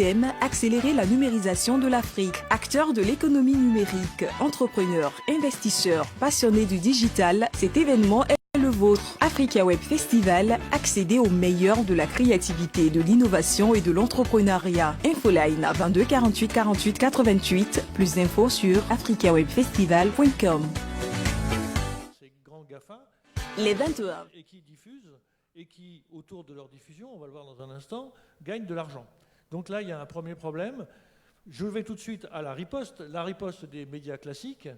thème, accélérer la numérisation de l'Afrique. Acteurs de l'économie numérique, entrepreneurs, investisseurs, passionnés du digital, cet événement est le vôtre. Africa Web Festival, accéder au meilleur de la créativité, de l'innovation et de l'entrepreneuriat. Infoline 22 48 48 88. Plus d'infos sur africawebfestival.com. Ces grands GAFA Les 21. et qui diffusent et qui, autour de leur diffusion, on va le voir dans un instant, gagnent de l'argent. Donc là, il y a un premier problème. Je vais tout de suite à la riposte. La riposte des médias classiques,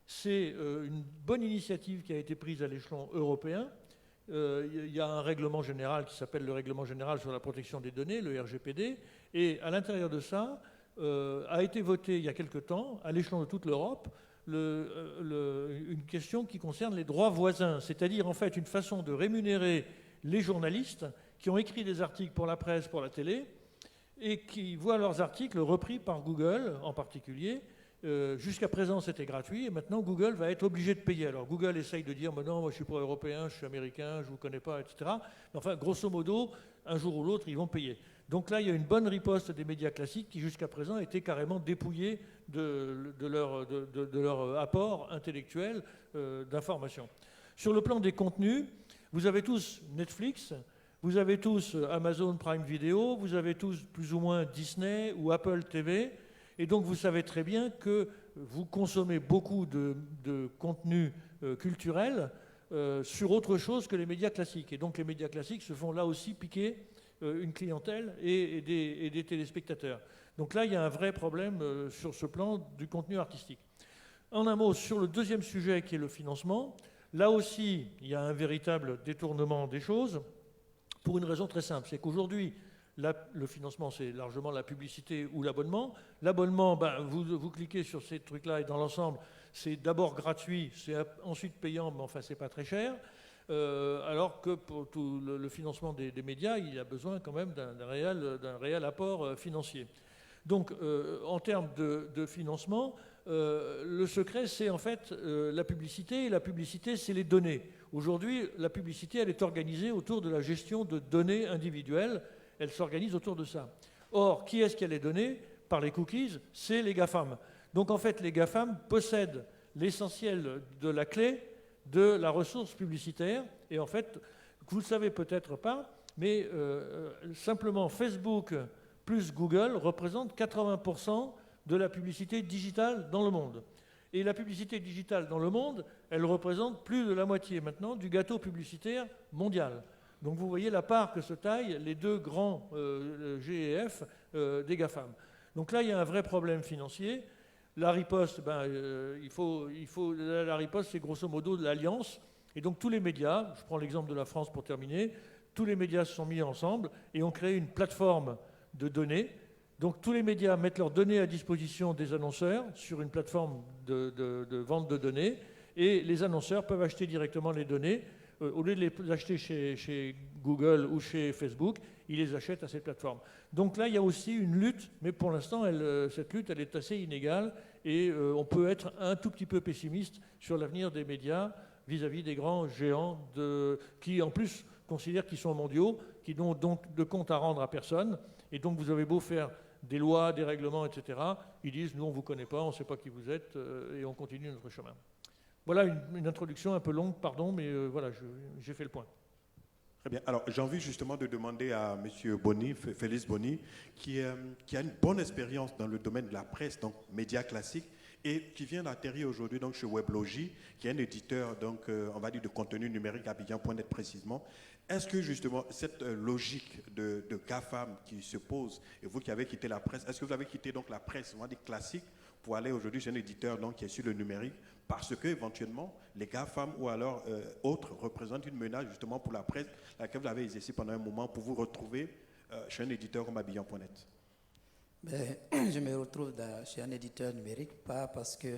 c'est une bonne initiative qui a été prise à l'échelon européen. Il y a un règlement général qui s'appelle le Règlement général sur la protection des données, le RGPD, et à l'intérieur de ça, a été voté il y a quelque temps, à l'échelon de toute l'Europe, une question qui concerne les droits voisins, c'est-à-dire en fait une façon de rémunérer les journalistes qui ont écrit des articles pour la presse, pour la télé, et qui voient leurs articles repris par Google en particulier. Jusqu'à présent, c'était gratuit, et maintenant, Google va être obligé de payer. Alors, Google essaye de dire, non, moi, je ne suis pas européen, je suis américain, je ne vous connais pas, etc. Mais enfin, grosso modo, un jour ou l'autre, ils vont payer. Donc là, il y a une bonne riposte des médias classiques qui, jusqu'à présent, étaient carrément dépouillés de leur apport intellectuel d'information. Sur le plan des contenus, vous avez tous Netflix, vous avez tous Amazon Prime Video, vous avez tous plus ou moins Disney ou Apple TV. Et donc, vous savez très bien que vous consommez beaucoup de contenu culturel sur autre chose que les médias classiques. Et donc, les médias classiques se font là aussi piquer une clientèle et des téléspectateurs. Donc là, il y a un vrai problème sur ce plan du contenu artistique. En un mot, sur le deuxième sujet qui est le financement, là aussi, il y a un véritable détournement des choses pour une raison très simple. C'est qu'aujourd'hui, le financement, c'est largement la publicité ou l'abonnement. L'abonnement, vous cliquez sur ces trucs-là et dans l'ensemble, c'est d'abord gratuit, c'est ensuite payant, mais enfin, c'est pas très cher. Alors que pour tout le financement des médias, il y a besoin quand même d'un réel apport financier. Donc, en termes de financement, le secret, c'est en fait la publicité, et la publicité, c'est les données. Aujourd'hui, la publicité, elle est organisée autour de la gestion de données individuelles. Elle s'organise autour de ça. Or, qui est-ce qui a les données? Par les cookies, c'est les GAFAM. Donc en fait, les GAFAM possèdent l'essentiel de la clé de la ressource publicitaire. Et en fait, vous ne le savez peut-être pas, mais simplement Facebook plus Google représentent 80% de la publicité digitale dans le monde. Et la publicité digitale dans le monde, elle représente plus de la moitié maintenant du gâteau publicitaire mondial. Donc vous voyez la part que se taillent les deux grands GEF des GAFAM. Donc là, il y a un vrai problème financier. La riposte, la riposte, c'est grosso modo de l'alliance. Et donc tous les médias, je prends l'exemple de la France pour terminer, tous les médias se sont mis ensemble et ont créé une plateforme de données. Donc tous les médias mettent leurs données à disposition des annonceurs sur une plateforme de vente de données, et les annonceurs peuvent acheter directement les données. Au lieu de les acheter chez Google ou chez Facebook, ils les achètent à cette plateforme. Donc là, il y a aussi une lutte, mais pour l'instant, cette lutte, elle est assez inégale, et on peut être un tout petit peu pessimiste sur l'avenir des médias vis-à-vis des grands géants qui, en plus, considèrent qu'ils sont mondiaux, qui n'ont donc de compte à rendre à personne. Et donc, vous avez beau faire des lois, des règlements, etc., ils disent, nous, on ne vous connaît pas, on ne sait pas qui vous êtes, et on continue notre chemin. Voilà une introduction un peu longue, pardon, mais voilà, j'ai fait le point. Très bien. Alors, j'ai envie justement de demander à M. Boni, Félix Boni, qui a une bonne expérience dans le domaine de la presse, donc médias classiques, et qui vient d'atterrir aujourd'hui donc chez Weblogy, qui est un éditeur, donc, on va dire, de contenu numérique Abidjan.net précisément. Est-ce que justement cette logique de GAFAM qui se pose, et vous qui avez quitté la presse, est-ce que vous avez quitté donc la presse, on va dire classique, pour aller aujourd'hui chez un éditeur donc, qui est sur le numérique, parce que éventuellement les GAFAM ou alors autres représentent une menace justement pour la presse, laquelle vous avez exercé pendant un moment, pour vous retrouver chez un éditeur comme Abidjan.net? Je me retrouve chez un éditeur numérique, pas parce que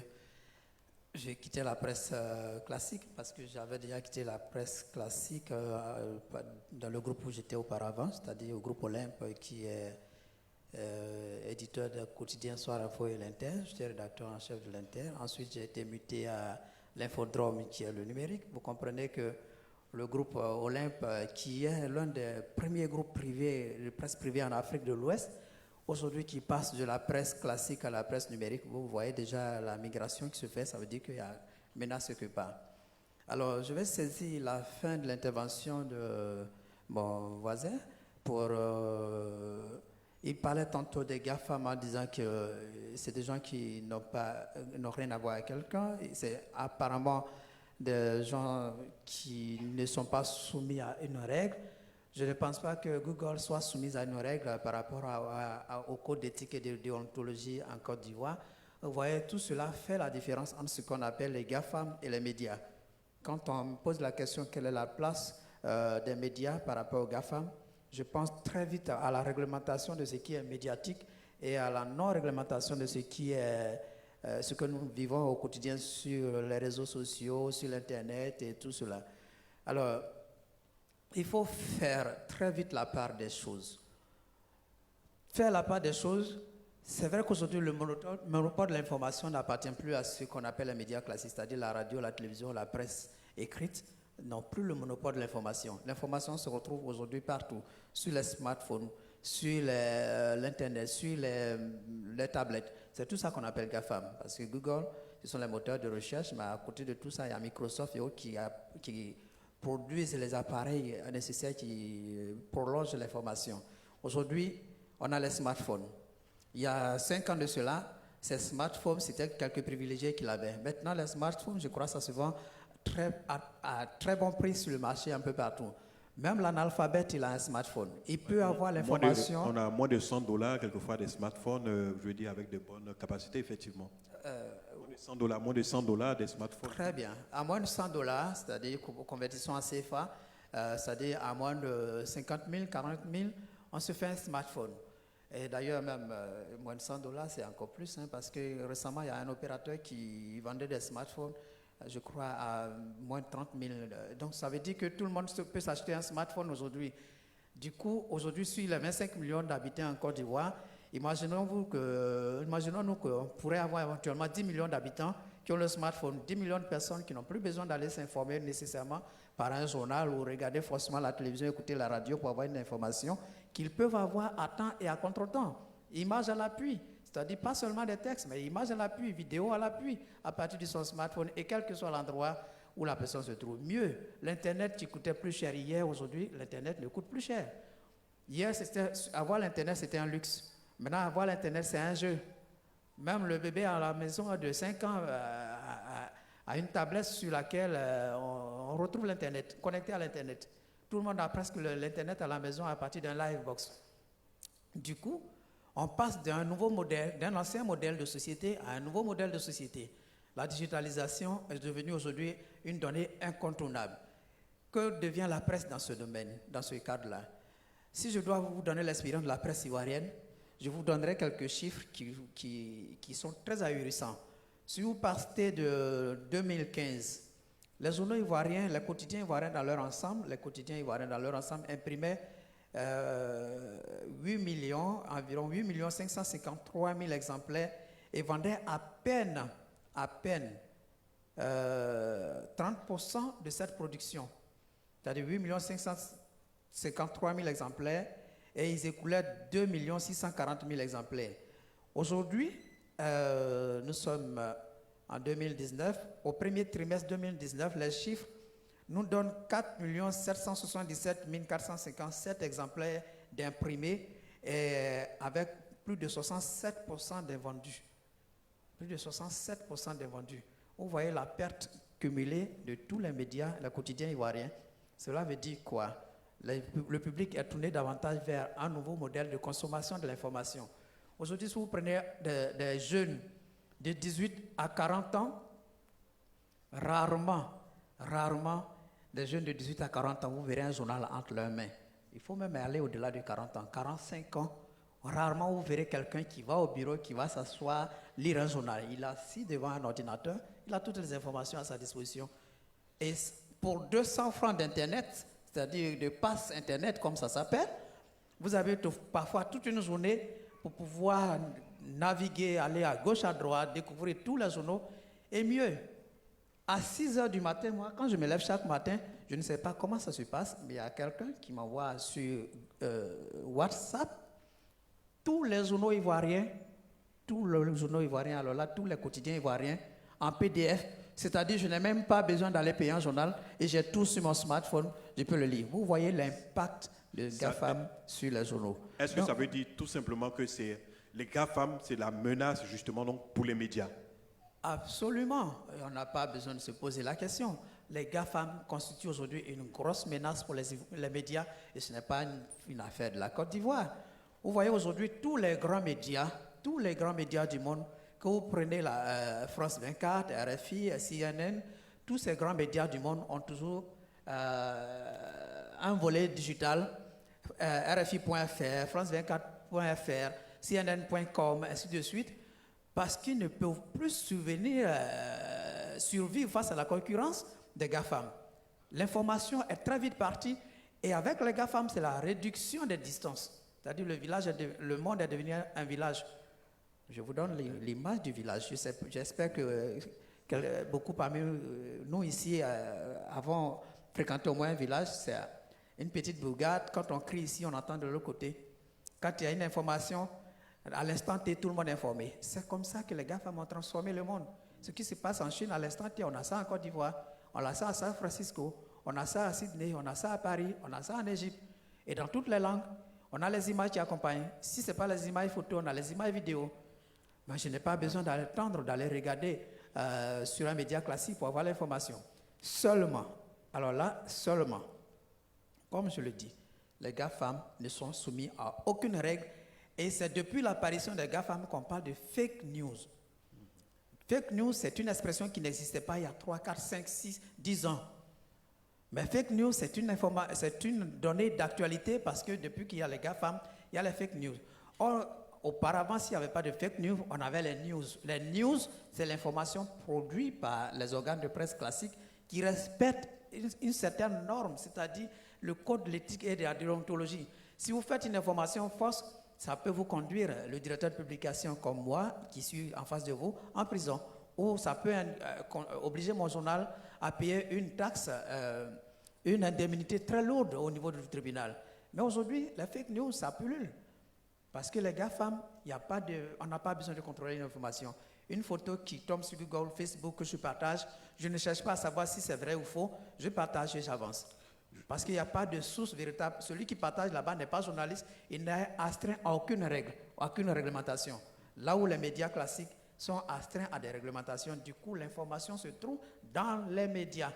j'ai quitté la presse classique, parce que j'avais déjà quitté la presse classique dans le groupe où j'étais auparavant, c'est-à-dire au groupe Olympe, qui est éditeur de quotidien Soir Info et l'Inter. J'étais rédacteur en chef de l'Inter. Ensuite, j'ai été muté à l'Infodrome, qui est le numérique. Vous comprenez que le groupe Olympe, qui est l'un des premiers groupes privés, de presse privée en Afrique de l'Ouest, aujourd'hui qui passe de la presse classique à la presse numérique, vous voyez déjà la migration qui se fait, ça veut dire qu'il y a menace quelque part. Alors, je vais saisir la fin de l'intervention de mon voisin pour... il parlait tantôt des GAFAM en disant que c'est des gens qui n'ont rien à voir avec quelqu'un. C'est apparemment des gens qui ne sont pas soumis à une règle. Je ne pense pas que Google soit soumise à une règle par rapport au code d'éthique et de déontologie en Côte d'Ivoire. Vous voyez, tout cela fait la différence entre ce qu'on appelle les GAFAM et les médias. Quand on me pose la question quelle est la place des médias par rapport aux GAFAM, je pense très vite à la réglementation de ce qui est médiatique et à la non-réglementation de ce qui est ce que nous vivons au quotidien sur les réseaux sociaux, sur l'Internet et tout cela. Alors, il faut faire très vite la part des choses. Faire la part des choses, c'est vrai qu'aujourd'hui, le monopole de l'information n'appartient plus à ce qu'on appelle les médias classiques, c'est-à-dire la radio, la télévision, la presse écrite, n'ont plus le monopole de l'information. L'information se retrouve aujourd'hui partout, sur les smartphones, sur l'Internet, sur les tablettes. C'est tout ça qu'on appelle GAFAM, parce que Google, ce sont les moteurs de recherche, mais à côté de tout ça, il y a Microsoft et autres qui produisent les appareils nécessaires qui prolongent l'information. Aujourd'hui, on a les smartphones. Il y a 5 ans de cela, ces smartphones, c'était quelques privilégiés qui l'avaient. Maintenant, les smartphones, je crois que ça se vend à très bon prix sur le marché un peu partout. Même l'analphabète, il a un smartphone. Il peut avoir l'information. On a moins de $100, quelquefois des smartphones, je veux dire, avec de bonnes capacités, effectivement. Moins de $100 des smartphones. Très bien. À moins de $100, c'est-à-dire convertissant en CFA, c'est-à-dire à moins de 50 000, 40 000, on se fait un smartphone. Et d'ailleurs, même moins de $100, c'est encore plus, hein, parce que récemment, il y a un opérateur qui vendait des smartphones, je crois, à moins de 30 000. Donc, ça veut dire que tout le monde peut s'acheter un smartphone aujourd'hui. Du coup, aujourd'hui, sur les 25 millions d'habitants en Côte d'Ivoire, imaginons-nous qu'on pourrait avoir éventuellement 10 millions d'habitants qui ont le smartphone, 10 millions de personnes qui n'ont plus besoin d'aller s'informer nécessairement par un journal ou regarder forcément la télévision, écouter la radio pour avoir une information qu'ils peuvent avoir à temps et à contre-temps. Image à l'appui, c'est-à-dire pas seulement des textes, mais image à l'appui, vidéo à l'appui, à partir de son smartphone, et quel que soit l'endroit où la personne se trouve. Mieux, l'Internet qui coûtait plus cher hier, aujourd'hui, l'Internet ne coûte plus cher. Hier, avoir l'Internet, c'était un luxe. Maintenant, avoir l'Internet, c'est un jeu. Même le bébé à la maison de 5 ans a une tablette sur laquelle on retrouve l'Internet, connecté à l'Internet. Tout le monde a presque l'Internet à la maison à partir d'un Livebox. Du coup, on passe d'un nouveau modèle, d'un ancien modèle de société à un nouveau modèle de société. La digitalisation est devenue aujourd'hui une donnée incontournable. Que devient la presse dans ce domaine, dans ce cadre-là? Si je dois vous donner l'expérience de la presse ivoirienne, je vous donnerai quelques chiffres qui sont très ahurissants. Si vous partez de 2015, les journaux ivoiriens, les quotidiens ivoiriens dans leur ensemble, imprimaient environ 8 553 000 exemplaires et vendaient à peine 30% de cette production. C'est-à-dire 8 553 000 exemplaires et ils écoulaient 2 640 000 exemplaires. Aujourd'hui, nous sommes en 2019. Au premier trimestre 2019, les chiffres nous donnent 4 777 457 exemplaires d'imprimés et avec plus de 67% des vendus. Plus de 67% des vendus. Vous voyez la perte cumulée de tous les médias, les quotidiens ivoiriens. Cela veut dire quoi? Le public est tourné davantage vers un nouveau modèle de consommation de l'information. Aujourd'hui, si vous prenez des jeunes de 18 à 40 ans, rarement, des jeunes de 18 à 40 ans, vous verrez un journal entre leurs mains. Il faut même aller au-delà de 40 ans. 45 ans, rarement vous verrez quelqu'un qui va au bureau, qui va s'asseoir, lire un journal. Il est assis devant un ordinateur, il a toutes les informations à sa disposition. Et pour 200 francs d'Internet, c'est-à-dire de passe Internet, comme ça s'appelle, vous avez parfois toute une journée pour pouvoir naviguer, aller à gauche, à droite, découvrir tous les journaux. Et mieux, à 6 h du matin, moi, quand je me lève chaque matin, je ne sais pas comment ça se passe, mais il y a quelqu'un qui m'envoie sur WhatsApp tous les journaux ivoiriens, alors là, tous les quotidiens ivoiriens, en PDF, c'est-à-dire je n'ai même pas besoin d'aller payer un journal et j'ai tout sur mon smartphone, je peux le lire. Vous voyez l'impact de GAFAM sur les journaux. Est-ce que ça veut dire tout simplement que les GAFAM, c'est la menace justement donc, pour les médias? Absolument. On n'a pas besoin de se poser la question. Les GAFAM constituent aujourd'hui une grosse menace pour les médias et ce n'est pas une affaire de la Côte d'Ivoire. Vous voyez aujourd'hui tous les grands médias du monde, que vous prenez la France 24, RFI, CNN, tous ces grands médias du monde ont toujours un volet digital, RFI.fr, France24.fr, CNN.com, ainsi de suite, parce qu'ils ne peuvent plus survivre face à la concurrence des GAFAM. L'information est très vite partie et avec les GAFAM, c'est la réduction des distances. C'est-à-dire le monde est devenu un village. Je vous donne l'image du village. J'espère que beaucoup parmi nous ici avons fréquenté au moins un village. C'est une petite bourgade. Quand on crie ici, on entend de l'autre côté. Quand il y a une information, à l'instant T, tout le monde est informé. C'est comme ça que les GAFAM ont transformé le monde. Ce qui se passe en Chine, à l'instant T, on a ça en Côte d'Ivoire, on a ça à San Francisco, on a ça à Sydney, on a ça à Paris, on a ça en Égypte. Et dans toutes les langues, on a les images qui accompagnent. Si ce n'est pas les images photos, on a les images vidéo. Mais je n'ai pas besoin d'attendre, d'aller regarder sur un média classique pour avoir l'information. Seulement, alors là, seulement, comme je le dis, les GAFAM ne sont soumis à aucune règle. Et c'est depuis l'apparition des GAFAM qu'on parle de fake news. Fake news, c'est une expression qui n'existait pas il y a 3, 4, 5, 6, 10 ans. Mais fake news, c'est une donnée d'actualité parce que depuis qu'il y a les GAFAM, il y a les fake news. Or, auparavant, s'il n'y avait pas de fake news, on avait les news. Les news, c'est l'information produite par les organes de presse classiques qui respectent une certaine norme, c'est-à-dire le code de l'éthique et de la déontologie. Si vous faites une information fausse, ça peut vous conduire, le directeur de publication comme moi, qui suis en face de vous, en prison. Ou ça peut obliger mon journal à payer une taxe, une indemnité très lourde au niveau du tribunal. Mais aujourd'hui, la fake news, ça pullule. Parce que les GAFAM, on n'a pas besoin de contrôler une information. Une photo qui tombe sur Google, Facebook, que je partage, je ne cherche pas à savoir si c'est vrai ou faux, je partage et j'avance. Parce qu'il n'y a pas de source véritable. Celui qui partage là-bas n'est pas journaliste, il n'est astreint à aucune règle, aucune réglementation. Là où les médias classiques sont astreints à des réglementations, du coup l'information se trouve dans les médias.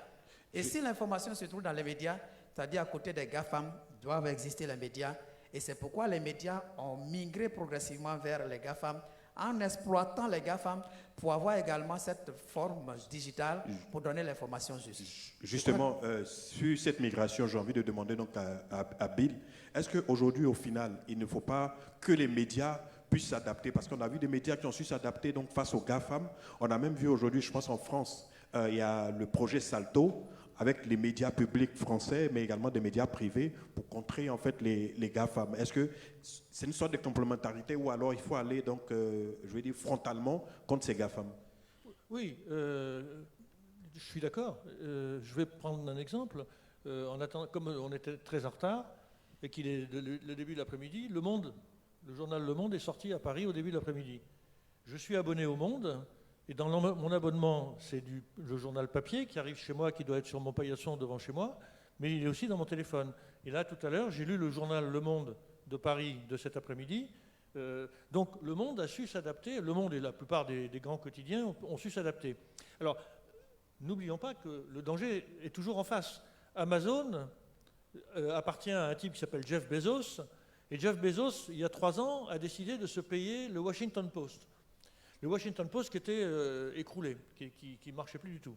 Et si l'information se trouve dans les médias, c'est-à-dire à côté des GAFAM, doivent exister les médias. Et c'est pourquoi les médias ont migré progressivement vers les GAFAM, en exploitant les GAFAM pour avoir également cette forme digitale pour donner l'information juste. Justement, sur cette migration, j'ai envie de demander donc à Bill, est-ce qu'aujourd'hui, au final, il ne faut pas que les médias puissent s'adapter? Parce qu'on a vu des médias qui ont su s'adapter donc, face aux GAFAM. On a même vu aujourd'hui, je pense en France, il y a le projet Salto, avec les médias publics français, mais également des médias privés, pour contrer en fait les GAFAM. Est-ce que c'est une sorte de complémentarité ou alors il faut aller donc, je vais dire frontalement contre ces GAFAM? Oui, je suis d'accord. Je vais prendre un exemple. En attendant, comme on était très en retard et qu'il est le début de l'après-midi, le journal Le Monde est sorti à Paris au début de l'après-midi. Je suis abonné au Monde. Et dans mon abonnement, c'est le journal papier qui arrive chez moi, qui doit être sur mon paillasson devant chez moi, mais il est aussi dans mon téléphone. Et là, tout à l'heure, j'ai lu le journal Le Monde de Paris de cet après-midi. Donc, Le Monde a su s'adapter. Le Monde et la plupart des grands quotidiens ont su s'adapter. Alors, n'oublions pas que le danger est toujours en face. Amazon appartient à un type qui s'appelle Jeff Bezos. Et Jeff Bezos, il y a 3 ans, a décidé de se payer le Washington Post. Le Washington Post qui était écroulé, qui ne marchait plus du tout.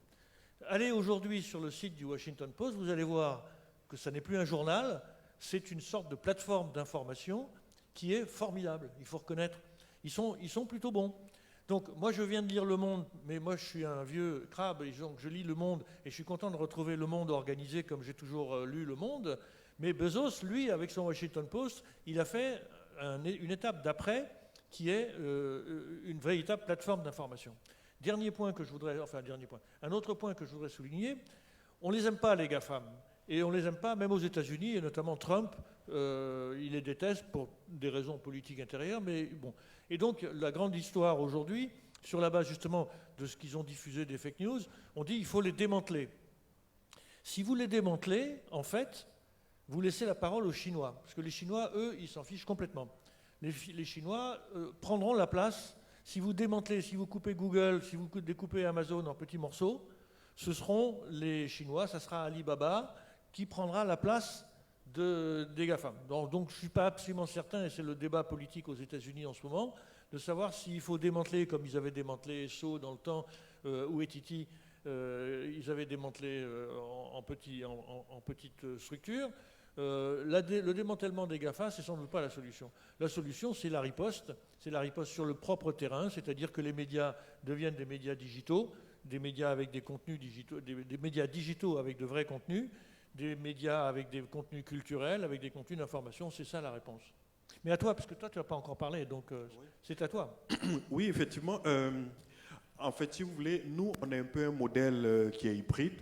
Allez aujourd'hui sur le site du Washington Post, vous allez voir que ça n'est plus un journal, c'est une sorte de plateforme d'information qui est formidable, il faut reconnaître. Ils sont plutôt bons. Donc moi je viens de lire Le Monde, mais moi je suis un vieux crabe, et donc je lis Le Monde, et je suis content de retrouver Le Monde organisé comme j'ai toujours lu Le Monde. Mais Bezos, lui, avec son Washington Post, il a fait une étape d'après, qui est une véritable plateforme d'information. Un autre point que je voudrais souligner, on ne les aime pas les GAFAM, et on ne les aime pas même aux États-Unis, et notamment Trump il les déteste pour des raisons politiques intérieures, mais bon. Et donc, la grande histoire aujourd'hui, sur la base justement de ce qu'ils ont diffusé des fake news, on dit qu'il faut les démanteler. Si vous les démantelez, en fait, vous laissez la parole aux Chinois, parce que les Chinois, eux, ils s'en fichent complètement. Les Chinois prendront la place. Si vous démantelez, si vous coupez Google, si vous découpez Amazon en petits morceaux, ce seront les Chinois, ça sera Alibaba qui prendra la place des GAFAM. Donc je ne suis pas absolument certain, et c'est le débat politique aux États-Unis en ce moment, de savoir s'il faut démanteler, comme ils avaient démantelé SO dans le temps, ou Etiti, ils avaient démantelé en petite structure. Le démantèlement des GAFA, c'est sans doute pas la solution. La solution, c'est la riposte sur le propre terrain, c'est-à-dire que les médias deviennent des médias digitaux, des médias avec des contenus digitaux, des médias digitaux avec de vrais contenus, des médias avec des contenus culturels, avec des contenus d'information, c'est ça la réponse. Mais à toi, parce que toi, tu n'as pas encore parlé, donc c'est à toi. Oui, effectivement. En fait, si vous voulez, nous, on a un peu un modèle qui est hybride.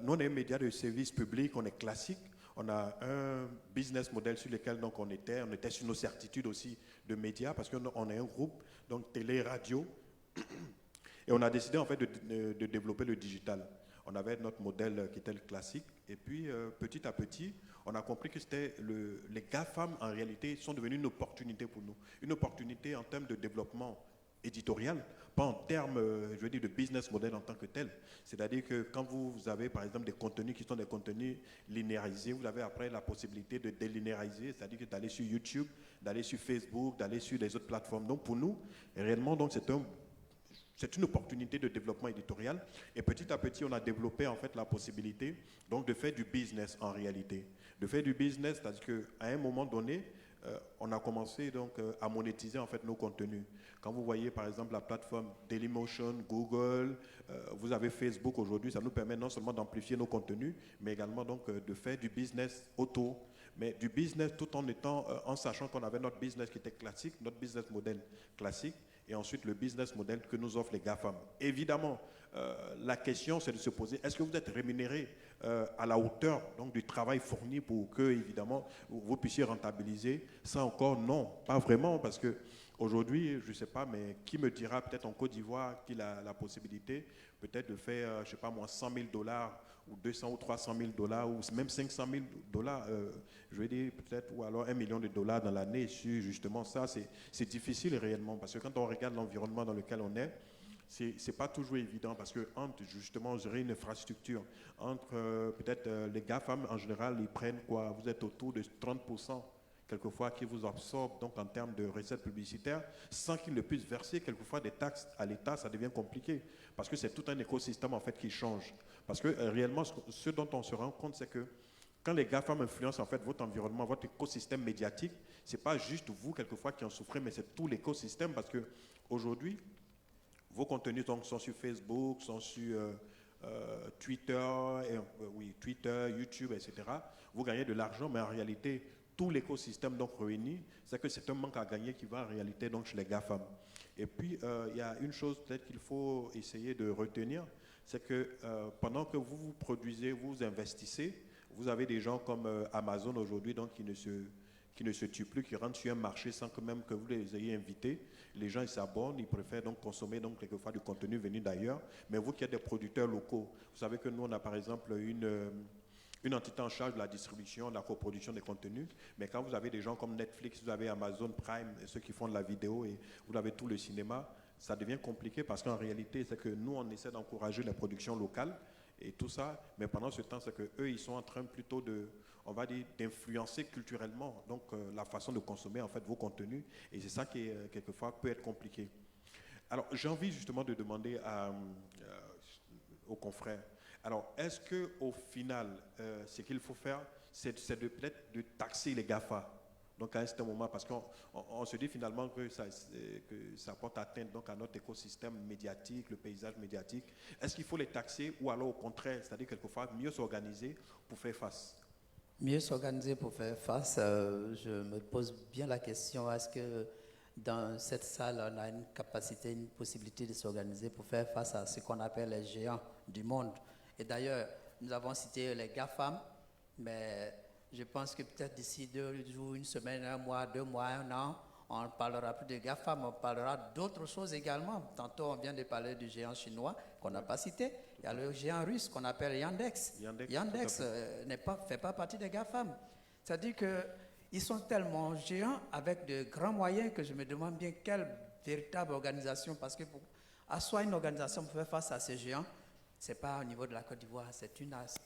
Nous, on est un média de service public, on est classique. On a un business model sur lequel donc, on était sur nos certitudes aussi de médias, parce qu'on est un groupe, donc télé, radio. Et on a décidé en fait de développer le digital. On avait notre modèle qui était le classique, et puis petit à petit, on a compris que c'était les GAFAM en réalité sont devenus une opportunité pour nous, une opportunité en termes de développement éditorial, pas en termes, je veux dire, de business model en tant que tel. C'est-à-dire que quand vous avez par exemple des contenus qui sont des contenus linéarisés, vous avez après la possibilité de délinéariser, c'est-à-dire que d'aller sur YouTube, d'aller sur Facebook, d'aller sur les autres plateformes. Donc pour nous, réellement, donc c'est une opportunité de développement éditorial, et petit à petit, on a développé en fait la possibilité donc de faire du business en réalité. De faire du business, c'est-à-dire qu'à un moment donné, on a commencé donc à monétiser en fait nos contenus. Quand vous voyez par exemple la plateforme Dailymotion, Google, vous avez Facebook aujourd'hui, ça nous permet non seulement d'amplifier nos contenus, mais également donc de faire du business auto, mais du business tout en sachant qu'on avait notre business qui était classique, notre business model classique, et ensuite le business model que nous offrent les GAFAM. Évidemment, la question c'est de se poser, est-ce que vous êtes rémunéré à la hauteur donc, du travail fourni pour que, évidemment, vous puissiez rentabiliser? Ça encore, non, pas vraiment, parce que aujourd'hui, je ne sais pas, mais qui me dira peut-être en Côte d'Ivoire qu'il a la possibilité peut-être de faire, je ne sais pas moi, $100 000 ou 200 ou 300 000 dollars ou même 500 000 dollars, je vais dire peut-être, ou alors $1 million dans l'année sur justement ça, c'est difficile réellement, parce que quand on regarde l'environnement dans lequel on est, c'est pas toujours évident, parce que entre justement gérer une infrastructure, entre peut-être les GAFAM en général, ils prennent quoi, vous êtes autour de 30% quelquefois qui vous absorbent donc en termes de recettes publicitaires, sans qu'ils ne puissent verser quelquefois des taxes à l'État, ça devient compliqué, parce que c'est tout un écosystème en fait qui change. Parce que réellement, ce dont on se rend compte, c'est que quand les GAFAM influencent en fait votre environnement, votre écosystème médiatique, c'est pas juste vous quelquefois qui en souffrez, mais c'est tout l'écosystème, parce que aujourd'hui, vos contenus donc, sont sur Facebook, sont sur Twitter, YouTube, etc. Vous gagnez de l'argent, mais en réalité, tout l'écosystème donc réuni, c'est que c'est un manque à gagner qui va en réalité donc chez les GAFAM. Et puis, il y a une chose peut-être qu'il faut essayer de retenir, c'est que pendant que vous produisez, vous investissez, vous avez des gens comme Amazon aujourd'hui donc qui ne se tuent plus, qui rentrent sur un marché sans que même que vous les ayez invités. Les gens ils s'abonnent, ils préfèrent donc consommer donc quelquefois du contenu venu d'ailleurs. Mais vous qui êtes des producteurs locaux, vous savez que nous on a par exemple une entité en charge de la distribution, de la coproduction des contenus. Mais quand vous avez des gens comme Netflix, vous avez Amazon Prime, ceux qui font de la vidéo, et vous avez tout le cinéma, ça devient compliqué, parce qu'en réalité c'est que nous on essaie d'encourager la production locale et tout ça, mais pendant ce temps c'est que eux ils sont en train plutôt de, on va dire, d'influencer culturellement donc la façon de consommer en fait vos contenus, et c'est ça qui quelquefois peut être compliqué. Alors j'ai envie justement de demander aux confrères, alors est-ce que au final ce qu'il faut faire c'est de peut-être de taxer les GAFA, donc à un certain moment, parce qu'on se dit finalement que ça porte atteinte donc à notre écosystème médiatique, le paysage médiatique. Est-ce qu'il faut les taxer, ou alors au contraire, c'est-à-dire quelquefois mieux s'organiser pour faire face? Mieux s'organiser pour faire face, je me pose bien la question, est-ce que dans cette salle, on a une capacité, une possibilité de s'organiser pour faire face à ce qu'on appelle les géants du monde? Et d'ailleurs, nous avons cité les GAFAM, mais Je pense que peut-être d'ici 2 jours, une semaine, 1 mois, 2 mois, 1 an, on ne parlera plus de GAFAM, on parlera d'autres choses également. Tantôt, on vient de parler du géant chinois qu'on n'a pas cité. Il y a le géant russe qu'on appelle Yandex. Yandex fait pas partie des GAFAM. C'est-à-dire qu'ils sont tellement géants avec de grands moyens que je me demande bien quelle véritable organisation, parce que pour asseoir une organisation pour faire face à ces géants, ce n'est pas au niveau de la Côte d'Ivoire, c'est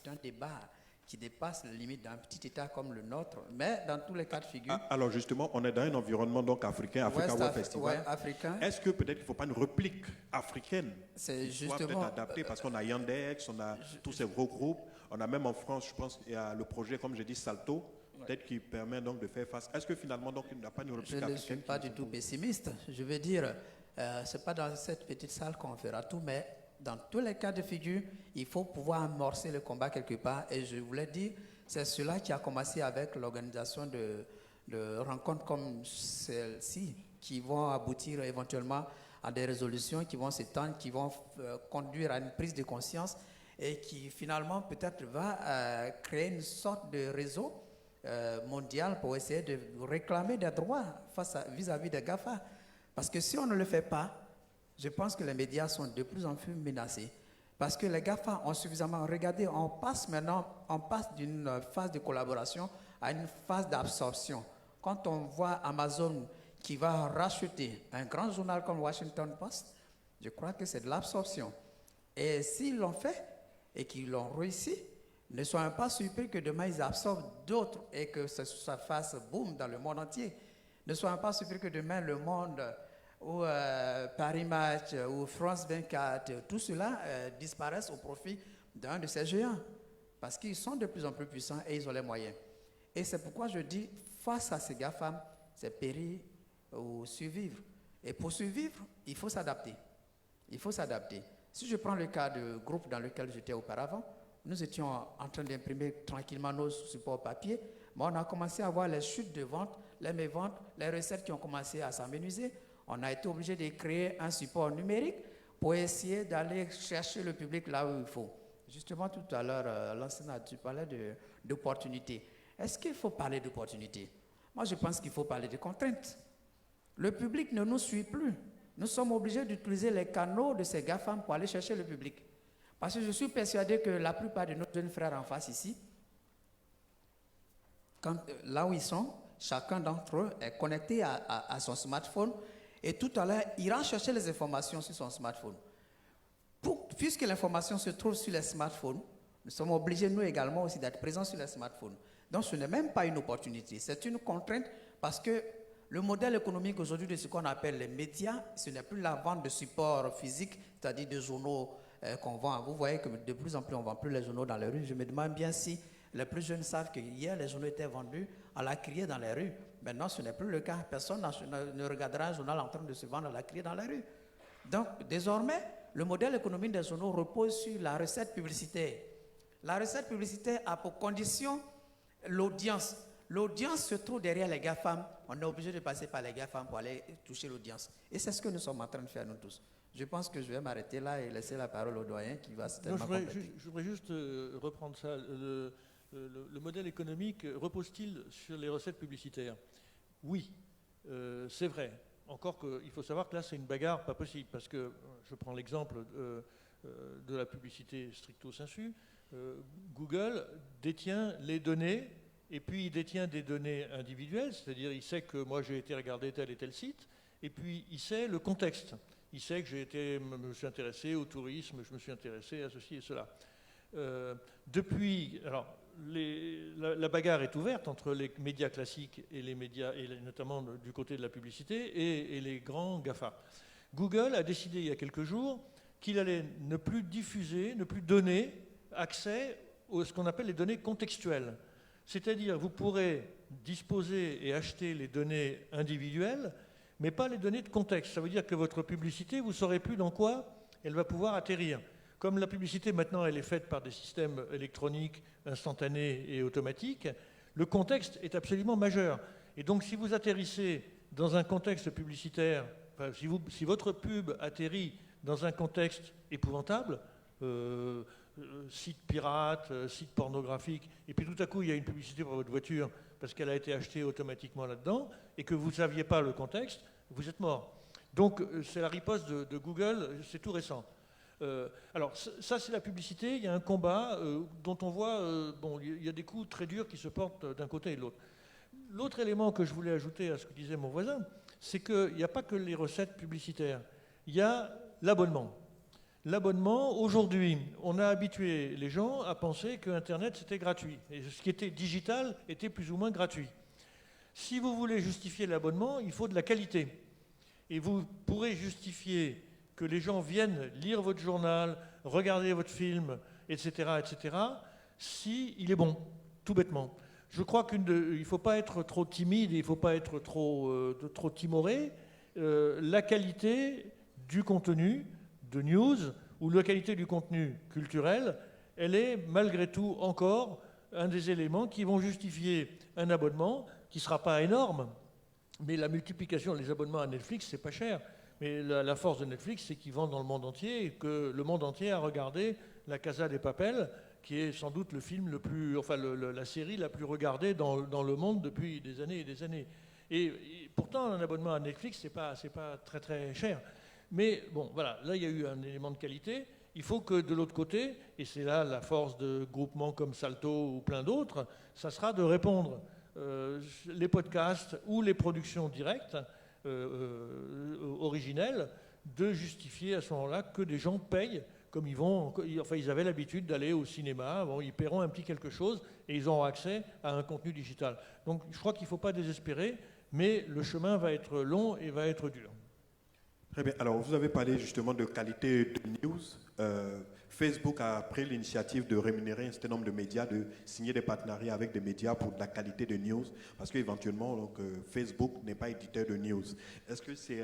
un débat qui dépasse les limites d'un petit État comme le nôtre, mais dans tous les cas de figure... Alors justement, on est dans un environnement donc africain, Africa Web Festival. Ouais, africain. Est-ce que peut-être qu'il ne faut pas une réplique africaine C'est qui soit peut-être adaptée, parce qu'on a Yandex, on a tous ces gros groupes, on a même en France, je pense, il y a le projet, comme j'ai dit, Salto, peut-être qui permet donc de faire face. Est-ce que finalement, donc, il n'y a pas une réplique africaine? Je ne suis pas du tout pessimiste. Je veux dire, ce n'est pas dans cette petite salle qu'on fera tout, mais dans tous les cas de figure, il faut pouvoir amorcer le combat quelque part. Et je voulais dire, c'est cela qui a commencé avec l'organisation de rencontres comme celle-ci, qui vont aboutir éventuellement à des résolutions qui vont s'étendre, qui vont conduire à une prise de conscience et qui finalement peut-être va créer une sorte de réseau mondial pour essayer de réclamer des droits vis-à-vis des GAFA. Parce que si on ne le fait pas, je pense que les médias sont de plus en plus menacés. Parce que les GAFA ont suffisamment regardé, on passe d'une phase de collaboration à une phase d'absorption. Quand on voit Amazon qui va racheter un grand journal comme Washington Post, je crois que c'est de l'absorption. Et s'ils l'ont fait et qu'ils l'ont réussi, ne soyons pas surpris que demain ils absorbent d'autres et que ça fasse boom dans le monde entier. Ne soyons pas surpris que demain le monde ou Paris Match ou France 24, tout cela disparaissent au profit d'un de ces géants. Parce qu'ils sont de plus en plus puissants et ils ont les moyens. Et c'est pourquoi je dis, face à ces GAFAM, c'est périr ou survivre. Et pour survivre, il faut s'adapter. Il faut s'adapter. Si je prends le cas du groupe dans lequel j'étais auparavant, nous étions en train d'imprimer tranquillement nos supports papier, mais on a commencé à voir les chutes de vente, les méventes, les recettes qui ont commencé à s'amenuiser. On a été obligé de créer un support numérique pour essayer d'aller chercher le public là où il faut. Justement, tout à l'heure, l'enseignant, tu parlais d'opportunités. Est-ce qu'il faut parler d'opportunités? Moi, je pense qu'il faut parler de contraintes. Le public ne nous suit plus. Nous sommes obligés d'utiliser les canaux de ces GAFAM pour aller chercher le public. Parce que je suis persuadé que la plupart de nos jeunes frères en face ici, là où ils sont, chacun d'entre eux est connecté à son smartphone et tout à l'heure, il ira chercher les informations sur son smartphone. Puisque l'information se trouve sur les smartphones, nous sommes obligés, nous également, aussi d'être présents sur les smartphones. Donc, ce n'est même pas une opportunité, c'est une contrainte parce que le modèle économique aujourd'hui de ce qu'on appelle les médias, ce n'est plus la vente de supports physiques, c'est-à-dire de journaux qu'on vend. Vous voyez que de plus en plus, on ne vend plus les journaux dans les rues. Je me demande bien si les plus jeunes savent que hier, les journaux étaient vendus à la criée dans les rues. Maintenant, ce n'est plus le cas. Personne ne regardera un journal en train de se vendre à la criée dans les rues. Donc, désormais, le modèle économique des journaux repose sur la recette publicitaire. La recette publicitaire a pour condition l'audience. L'audience se trouve derrière les GAFAM. On est obligé de passer par les GAFAM pour aller toucher l'audience. Et c'est ce que nous sommes en train de faire, nous tous. Je pense que je vais m'arrêter là et laisser la parole au doyen qui va certainement compléter. Je voudrais juste reprendre ça. Le modèle économique repose-t-il sur les recettes publicitaires? Oui, c'est vrai. Encore qu'il faut savoir que là, c'est une bagarre pas possible. Parce que, je prends l'exemple de la publicité stricto sensu, Google détient les données, et puis il détient des données individuelles, c'est-à-dire il sait que moi j'ai été regarder tel et tel site, et puis il sait le contexte. Il sait que je me suis intéressé au tourisme, je me suis intéressé à ceci et cela. Alors, la bagarre est ouverte entre les médias classiques et les médias, et notamment du côté de la publicité, et les grands GAFA. Google a décidé il y a quelques jours qu'il allait ne plus diffuser, ne plus donner accès à ce qu'on appelle les données contextuelles. C'est-à-dire, vous pourrez disposer et acheter les données individuelles, mais pas les données de contexte. Ça veut dire que votre publicité, vous ne saurez plus dans quoi elle va pouvoir atterrir. Comme la publicité, maintenant, elle est faite par des systèmes électroniques instantanés et automatiques, le contexte est absolument majeur. Et donc, si vous atterrissez dans un contexte publicitaire, si votre pub atterrit dans un contexte épouvantable, sites pirates, sites pornographiques, et puis tout à coup il y a une publicité pour votre voiture parce qu'elle a été achetée automatiquement là-dedans, et que vous ne saviez pas le contexte, vous êtes mort. Donc c'est la riposte de Google, c'est tout récent. Alors ça c'est la publicité, il y a un combat dont on voit, bon, il y a des coups très durs qui se portent d'un côté et de l'autre. L'autre élément que je voulais ajouter à ce que disait mon voisin, c'est qu'il n'y a pas que les recettes publicitaires, il y a l'abonnement. L'abonnement, aujourd'hui, on a habitué les gens à penser que Internet c'était gratuit, et ce qui était digital était plus ou moins gratuit. Si vous voulez justifier l'abonnement, il faut de la qualité. Et vous pourrez justifier que les gens viennent lire votre journal, regarder votre film, etc., si il est bon, tout bêtement. Je crois qu'il ne faut pas être trop timide, il ne faut pas être trop timoré. La qualité du contenu de news ou la qualité du contenu culturel, elle est malgré tout encore un des éléments qui vont justifier un abonnement qui ne sera pas énorme, mais la multiplication des abonnements à Netflix, c'est pas cher. Mais la force de Netflix, c'est qu'ils vendent dans le monde entier et que le monde entier a regardé La Casa de Papel, qui est sans doute le film le plus, enfin la série la plus regardée dans le monde depuis des années et des années. Et pourtant, un abonnement à Netflix, c'est pas très très cher. Mais bon, voilà, là il y a eu un élément de qualité. Il faut que de l'autre côté, et c'est là la force de groupements comme Salto ou plein d'autres, ça sera de répondre. Les podcasts ou les productions directes, originelles, de justifier à ce moment-là que des gens payent comme ils avaient l'habitude d'aller au cinéma, bon, ils paieront un petit quelque chose et ils auront accès à un contenu digital. Donc je crois qu'il ne faut pas désespérer, mais le chemin va être long et va être dur. Très bien. Alors, vous avez parlé justement de qualité de news. Facebook a pris l'initiative de rémunérer un certain nombre de médias, de signer des partenariats avec des médias pour de la qualité de news, parce qu'éventuellement, Facebook n'est pas éditeur de news. Est-ce que c'est,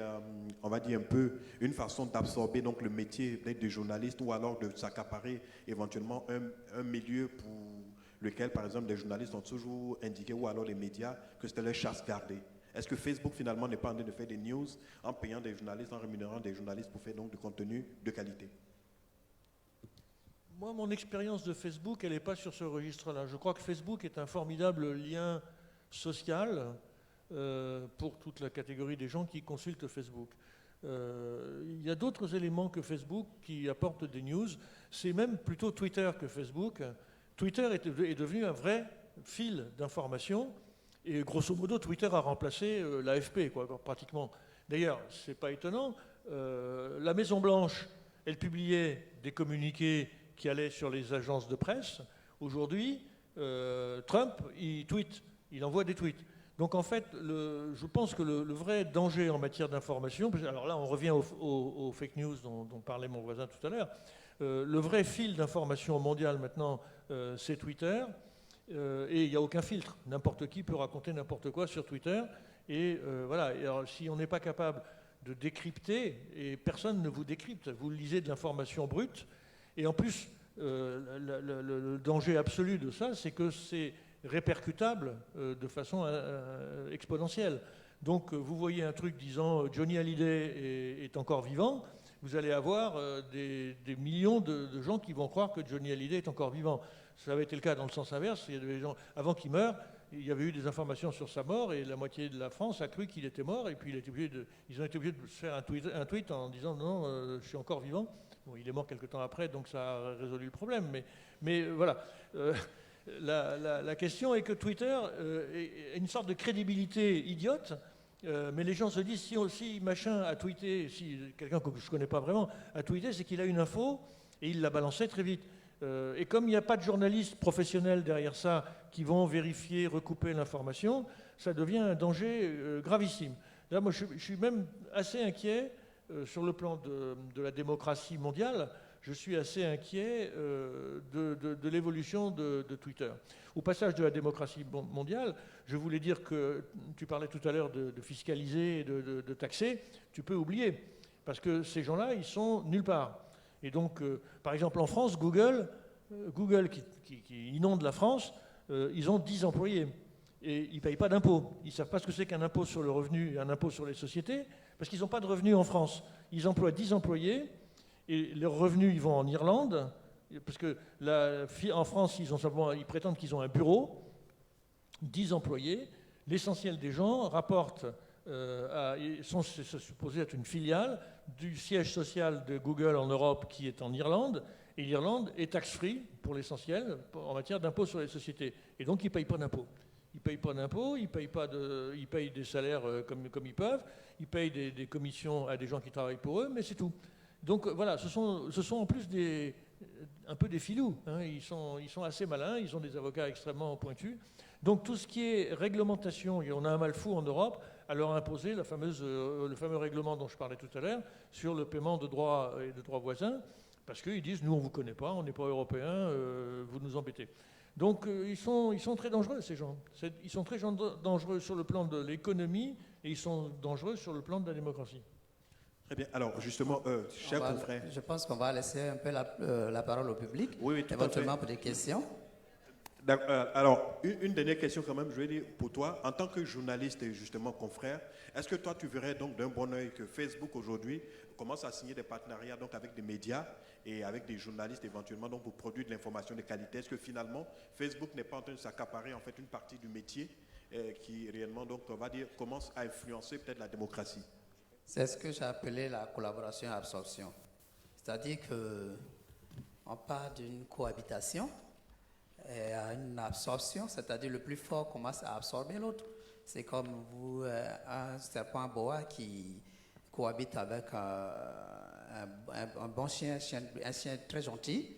on va dire, un peu une façon d'absorber donc, le métier d'être de journaliste ou alors de s'accaparer éventuellement un milieu pour lequel, par exemple, les journalistes ont toujours indiqué, ou alors les médias, que c'était leur chasse gardée? Est-ce que Facebook, finalement, n'est pas en train de faire des news en payant des journalistes, en rémunérant des journalistes pour faire donc du contenu de qualité? Moi, mon expérience de Facebook, elle n'est pas sur ce registre-là. Je crois que Facebook est un formidable lien social pour toute la catégorie des gens qui consultent Facebook. Il y a d'autres éléments que Facebook qui apportent des news. C'est même plutôt Twitter que Facebook. Twitter est devenu un vrai fil d'information. Et grosso modo, Twitter a remplacé l'AFP, pratiquement. D'ailleurs, ce n'est pas étonnant, la Maison-Blanche, elle publiait des communiqués qui allaient sur les agences de presse. Aujourd'hui, Trump, il tweet, il envoie des tweets. Donc en fait, je pense que le vrai danger en matière d'information, alors là on revient aux fake news dont parlait mon voisin tout à l'heure, le vrai fil d'information mondial maintenant, c'est Twitter. Et il n'y a aucun filtre. N'importe qui peut raconter n'importe quoi sur Twitter. Et voilà. Et alors, si on n'est pas capable de décrypter, et personne ne vous décrypte, vous lisez de l'information brute. Et en plus, le danger absolu de ça, c'est que c'est répercutable de façon exponentielle. Donc, vous voyez un truc disant Johnny Hallyday est encore vivant, vous allez avoir des millions de gens qui vont croire que Johnny Hallyday est encore vivant. Ça avait été le cas dans le sens inverse. Il y a des gens, avant qu'il meure, il y avait eu des informations sur sa mort et la moitié de la France a cru qu'il était mort. Et puis ils ont été obligés de faire un tweet en disant non, je suis encore vivant. Bon, il est mort quelque temps après, donc ça a résolu le problème. Mais voilà. La question est que Twitter est une sorte de crédibilité idiote. Mais les gens se disent si machin a tweeté, si quelqu'un que je ne connais pas vraiment a tweeté, c'est qu'il a une info et il l'a balancée très vite. Et comme il n'y a pas de journalistes professionnels derrière ça qui vont vérifier, recouper l'information, ça devient un danger gravissime. Là, moi, je suis même assez inquiet sur le plan de la démocratie mondiale. Je suis assez inquiet de l'évolution de Twitter. Au passage de la démocratie mondiale, je voulais dire que tu parlais tout à l'heure de fiscaliser et de taxer. Tu peux oublier, parce que ces gens-là, ils sont nulle part. Et donc, par exemple, en France, Google qui inonde la France, ils ont 10 employés. Et ils ne payent pas d'impôts. Ils ne savent pas ce que c'est qu'un impôt sur le revenu et un impôt sur les sociétés, parce qu'ils n'ont pas de revenus en France. Ils emploient 10 employés, et leurs revenus, ils vont en Irlande, Parce que en France, ils prétendent qu'ils ont un bureau, 10 employés. L'essentiel des gens rapportent, sont supposés être une filiale du siège social de Google en Europe qui est en Irlande. Et l'Irlande est tax-free pour l'essentiel en matière d'impôt sur les sociétés. Et donc, ils ne payent pas d'impôts. Ils ne payent pas d'impôts, ils payent des salaires comme ils peuvent, ils payent des commissions à des gens qui travaillent pour eux, mais c'est tout. Donc voilà, ce sont en plus un peu des filous. Hein. Ils sont assez malins, ils ont des avocats extrêmement pointus. Donc tout ce qui est réglementation, et on a un mal fou en Europe à leur imposer le fameux règlement dont je parlais tout à l'heure sur le paiement de droits et de droits voisins, parce qu'ils disent, nous on ne vous connaît pas, on n'est pas européens, vous nous embêtez. Donc ils sont très dangereux, ces gens. Ils sont très dangereux sur le plan de l'économie et ils sont dangereux sur le plan de la démocratie. Très bien. Alors justement, chers confrères... Je pense qu'on va laisser un peu la parole au public, oui, tout éventuellement pour des questions. Alors, une dernière question quand même, je vais dire pour toi, en tant que journaliste et justement confrère, est-ce que toi tu verrais donc d'un bon oeil que Facebook aujourd'hui commence à signer des partenariats donc avec des médias et avec des journalistes éventuellement donc pour produire de l'information de qualité? Est-ce que finalement Facebook n'est pas en train de s'accaparer en fait une partie du métier qui réellement donc on va dire commence à influencer peut-être la démocratie? C'est ce que j'ai appelé la collaboration et absorption. C'est-à-dire qu'on part d'une cohabitation et à une absorption, c'est-à-dire le plus fort commence à absorber l'autre. C'est comme un serpent boa qui cohabite avec un bon chien, un chien très gentil,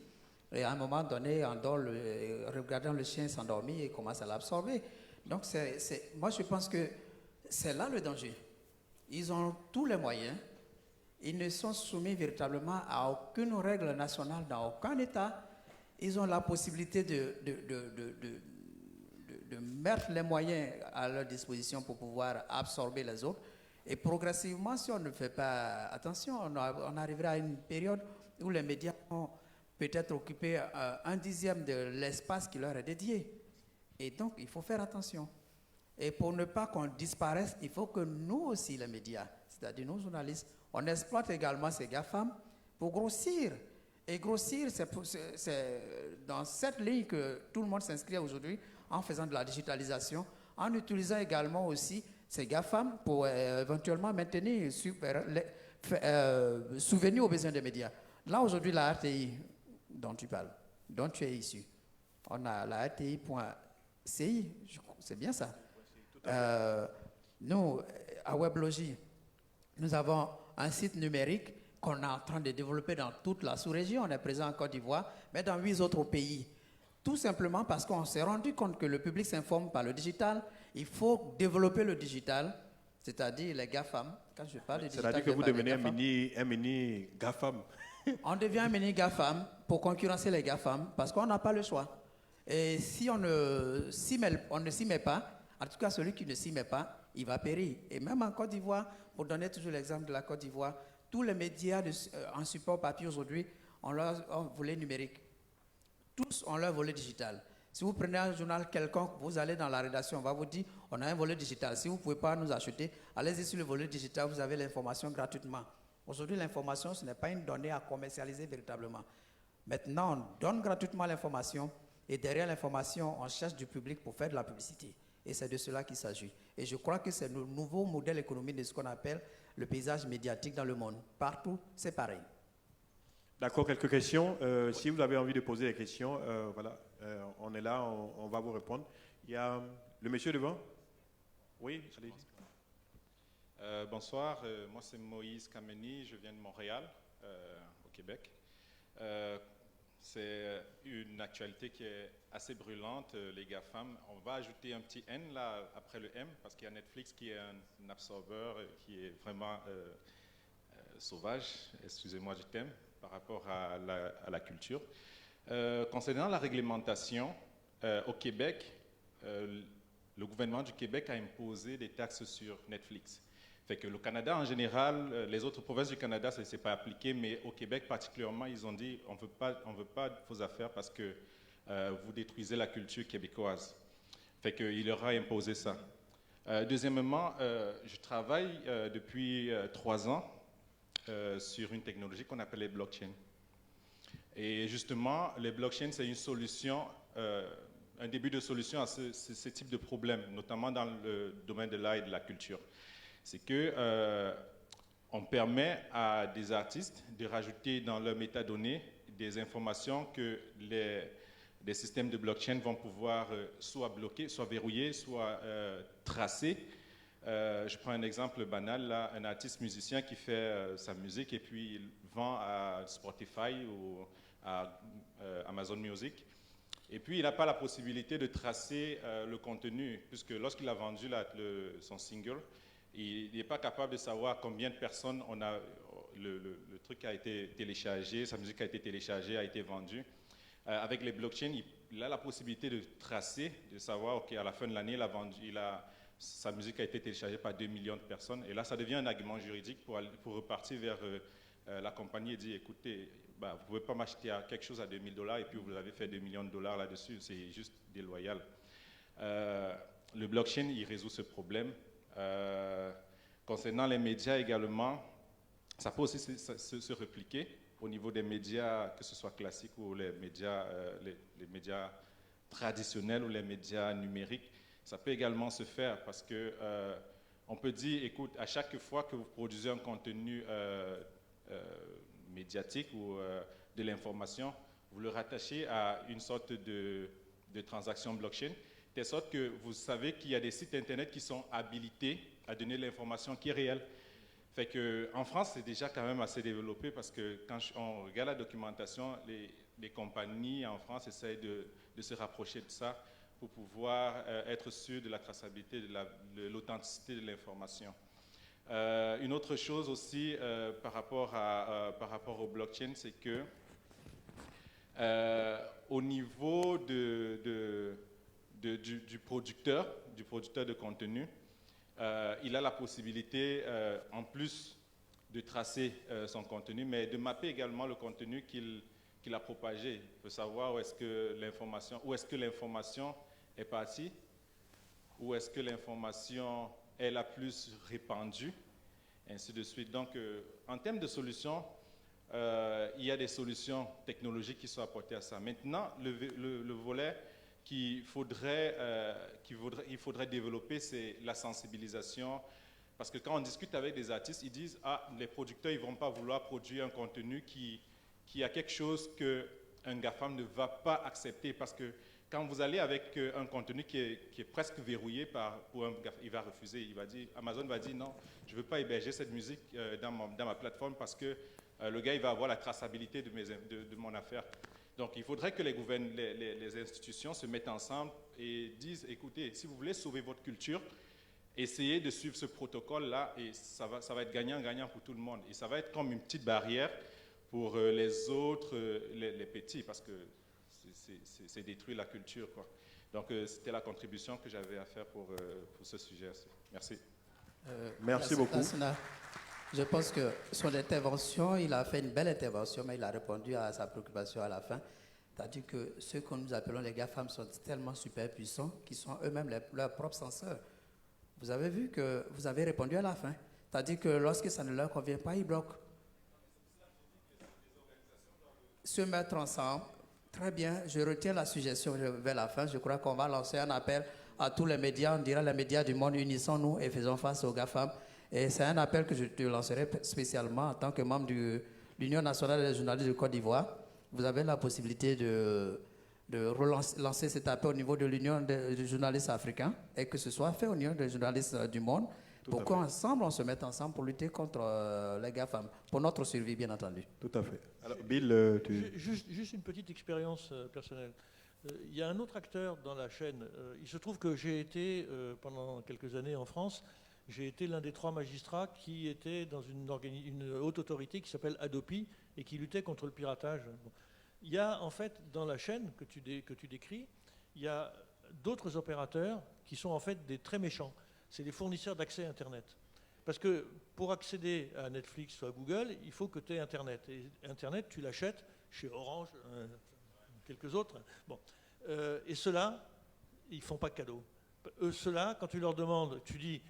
et à un moment donné, regardant le chien s'endormir, il commence à l'absorber. Donc, moi, je pense que c'est là le danger. Ils ont tous les moyens, ils ne sont soumis véritablement à aucune règle nationale dans aucun État. Ils ont la possibilité de mettre les moyens à leur disposition pour pouvoir absorber les autres. Et progressivement, si on ne fait pas attention, on arrivera à une période où les médias vont peut-être occuper 1/10 de l'espace qui leur est dédié. Et donc, il faut faire attention. Et pour ne pas qu'on disparaisse, il faut que nous aussi, les médias, c'est-à-dire nos journalistes, on exploite également ces GAFAM pour grossir. Et grossir, c'est dans cette ligne que tout le monde s'inscrit aujourd'hui en faisant de la digitalisation, en utilisant également aussi ces GAFAM pour éventuellement maintenir, souvenir aux besoins des médias. Là, aujourd'hui, la RTI dont tu parles, dont tu es issu, on a la RTI.ci, c'est bien ça. Nous, à Weblogie, nous avons un site numérique qu'on est en train de développer dans toute la sous-région. On est présent en Côte d'Ivoire, mais dans 8 autres pays. Tout simplement parce qu'on s'est rendu compte que le public s'informe par le digital. Il faut développer le digital, c'est-à-dire les GAFAM. Quand je parle de digital, c'est-à-dire que vous devenez un mini GAFAM. On devient un mini GAFAM pour concurrencer les GAFAM parce qu'on n'a pas le choix. Et si on ne s'y met pas, en tout cas celui qui ne s'y met pas, il va périr. Et même en Côte d'Ivoire, pour donner toujours l'exemple de la Côte d'Ivoire, tous les médias en support papier aujourd'hui ont leur volet numérique. Tous ont leur volet digital. Si vous prenez un journal quelconque, vous allez dans la rédaction, on va vous dire, on a un volet digital. Si vous ne pouvez pas nous acheter, allez-y sur le volet digital, vous avez l'information gratuitement. Aujourd'hui, l'information, ce n'est pas une donnée à commercialiser véritablement. Maintenant, on donne gratuitement l'information et derrière l'information, on cherche du public pour faire de la publicité. Et c'est de cela qu'il s'agit. Et je crois que c'est le nouveau modèle économique de ce qu'on appelle le paysage médiatique dans le monde. Partout, c'est pareil. D'accord, quelques questions. Si vous avez envie de poser des questions, voilà, on est là, on va vous répondre. Il y a le monsieur devant. Oui, allez-y. Bonsoir, moi c'est Moïse Kameni, je viens de Montréal, au Québec. C'est une actualité qui est assez brûlante, les GAFAM. On va ajouter un petit N là après le M parce qu'il y a Netflix qui est un absorbeur qui est vraiment sauvage, excusez-moi du thème, par rapport à la culture. Concernant la réglementation, au Québec, le gouvernement du Québec a imposé des taxes sur Netflix. Fait que le Canada en général, les autres provinces du Canada, ça ne s'est pas appliqué, mais au Québec particulièrement, ils ont dit on ne veut pas vos affaires parce que vous détruisez la culture québécoise. Fait qu'il leur a imposé ça. Deuxièmement, je travaille depuis 3 ans sur une technologie qu'on appelle les blockchains. Et justement, les blockchains, c'est une solution, un début de solution à ce type de problème, notamment dans le domaine de l'art et de la culture. C'est que on permet à des artistes de rajouter dans leurs métadonnées des informations que les systèmes de blockchain vont pouvoir soit bloquer, soit verrouiller, soit tracer. Je prends un exemple banal, là, un artiste musicien qui fait sa musique et puis il vend à Spotify ou à Amazon Music. Et puis, il n'a pas la possibilité de tracer le contenu, puisque lorsqu'il a vendu son single, il n'est pas capable de savoir combien de personnes le truc a été téléchargé, sa musique a été téléchargée, a été vendue. Avec les blockchains, il a la possibilité de tracer, de savoir, OK, à la fin de l'année, sa musique a été téléchargée par 2 millions de personnes. Et là, ça devient un argument juridique pour repartir vers la compagnie et dire, écoutez, vous ne pouvez pas m'acheter quelque chose à $2 000 et puis vous avez fait $2 millions là-dessus, c'est juste déloyal. Le blockchain, il résout ce problème. Concernant les médias également, ça peut aussi se répliquer au niveau des médias, que ce soit classiques ou les médias traditionnels ou les médias numériques. Ça peut également se faire parce que on peut dire, écoute, à chaque fois que vous produisez un contenu médiatique ou de l'information, vous le rattachez à une sorte de transaction blockchain, de telle sorte que vous savez qu'il y a des sites internet qui sont habilités à donner l'information qui est réelle. Fait que, en France, c'est déjà quand même assez développé parce que quand on regarde la documentation, les compagnies en France essayent de se rapprocher de ça pour pouvoir être sûr de la traçabilité, de l'authenticité de l'information. Une autre chose aussi par rapport au blockchain, c'est que au niveau du producteur de contenu, il a la possibilité, en plus de tracer son contenu, mais de mapper également le contenu qu'il a propagé. Il peut savoir où est-ce que l'information est partie, où est-ce que l'information est la plus répandue, ainsi de suite. Donc, en termes de solutions, il y a des solutions technologiques qui sont apportées à ça. Maintenant, le volet qu'il faudrait développer, c'est la sensibilisation. Parce que quand on discute avec des artistes, ils disent « Ah, les producteurs, ils ne vont pas vouloir produire un contenu qui a quelque chose qu'un GAFAM ne va pas accepter. » Parce que quand vous allez avec un contenu qui est presque verrouillé pour un GAFAM, il va refuser. Amazon va dire « Non, je ne veux pas héberger cette musique dans ma plateforme parce que le gars, il va avoir la traçabilité de mon affaire. » Donc, il faudrait que les institutions se mettent ensemble et disent, écoutez, si vous voulez sauver votre culture, essayez de suivre ce protocole-là et ça va être gagnant-gagnant pour tout le monde. Et ça va être comme une petite barrière pour les autres, les petits, parce que c'est détruire la culture, quoi. Donc, c'était la contribution que j'avais à faire pour ce sujet. Merci. Merci beaucoup. Je pense que son intervention, il a fait une belle intervention, mais il a répondu à sa préoccupation à la fin. C'est-à-dire que ceux que nous appelons les GAFAM sont tellement super puissants qu'ils sont eux-mêmes leurs propres censeurs. Vous avez vu que vous avez répondu à la fin. C'est-à-dire que lorsque ça ne leur convient pas, ils bloquent. Se mettre ensemble. Très bien, je retiens la suggestion vers la fin. Je crois qu'on va lancer un appel à tous les médias. On dira les médias du monde, unissons-nous et faisons face aux GAFAM. Et c'est un appel que je te lancerai spécialement en tant que membre de l'Union nationale des journalistes de Côte d'Ivoire. Vous avez la possibilité de lancer cet appel au niveau de l'Union des journalistes africains et que ce soit fait au niveau des journalistes du monde pour qu'ensemble on se mette ensemble pour lutter contre les GAFAM, pour notre survie bien entendu. Tout à fait. Alors, Bill, Juste une petite expérience personnelle. Il y a un autre acteur dans la chaîne. Il se trouve que j'ai été pendant quelques années en France. J'ai été l'un des 3 magistrats qui étaient dans une haute autorité qui s'appelle Hadopi et qui luttait contre le piratage. Bon. Il y a en fait dans la chaîne que tu décris, il y a d'autres opérateurs qui sont en fait des très méchants. C'est les fournisseurs d'accès Internet. Parce que pour accéder à Netflix ou à Google, il faut que tu aies Internet. Et Internet, tu l'achètes chez Orange, quelques autres. Bon. Et ceux-là, ils ne font pas de cadeaux. Ceux-là, quand tu leur demandes, tu dis...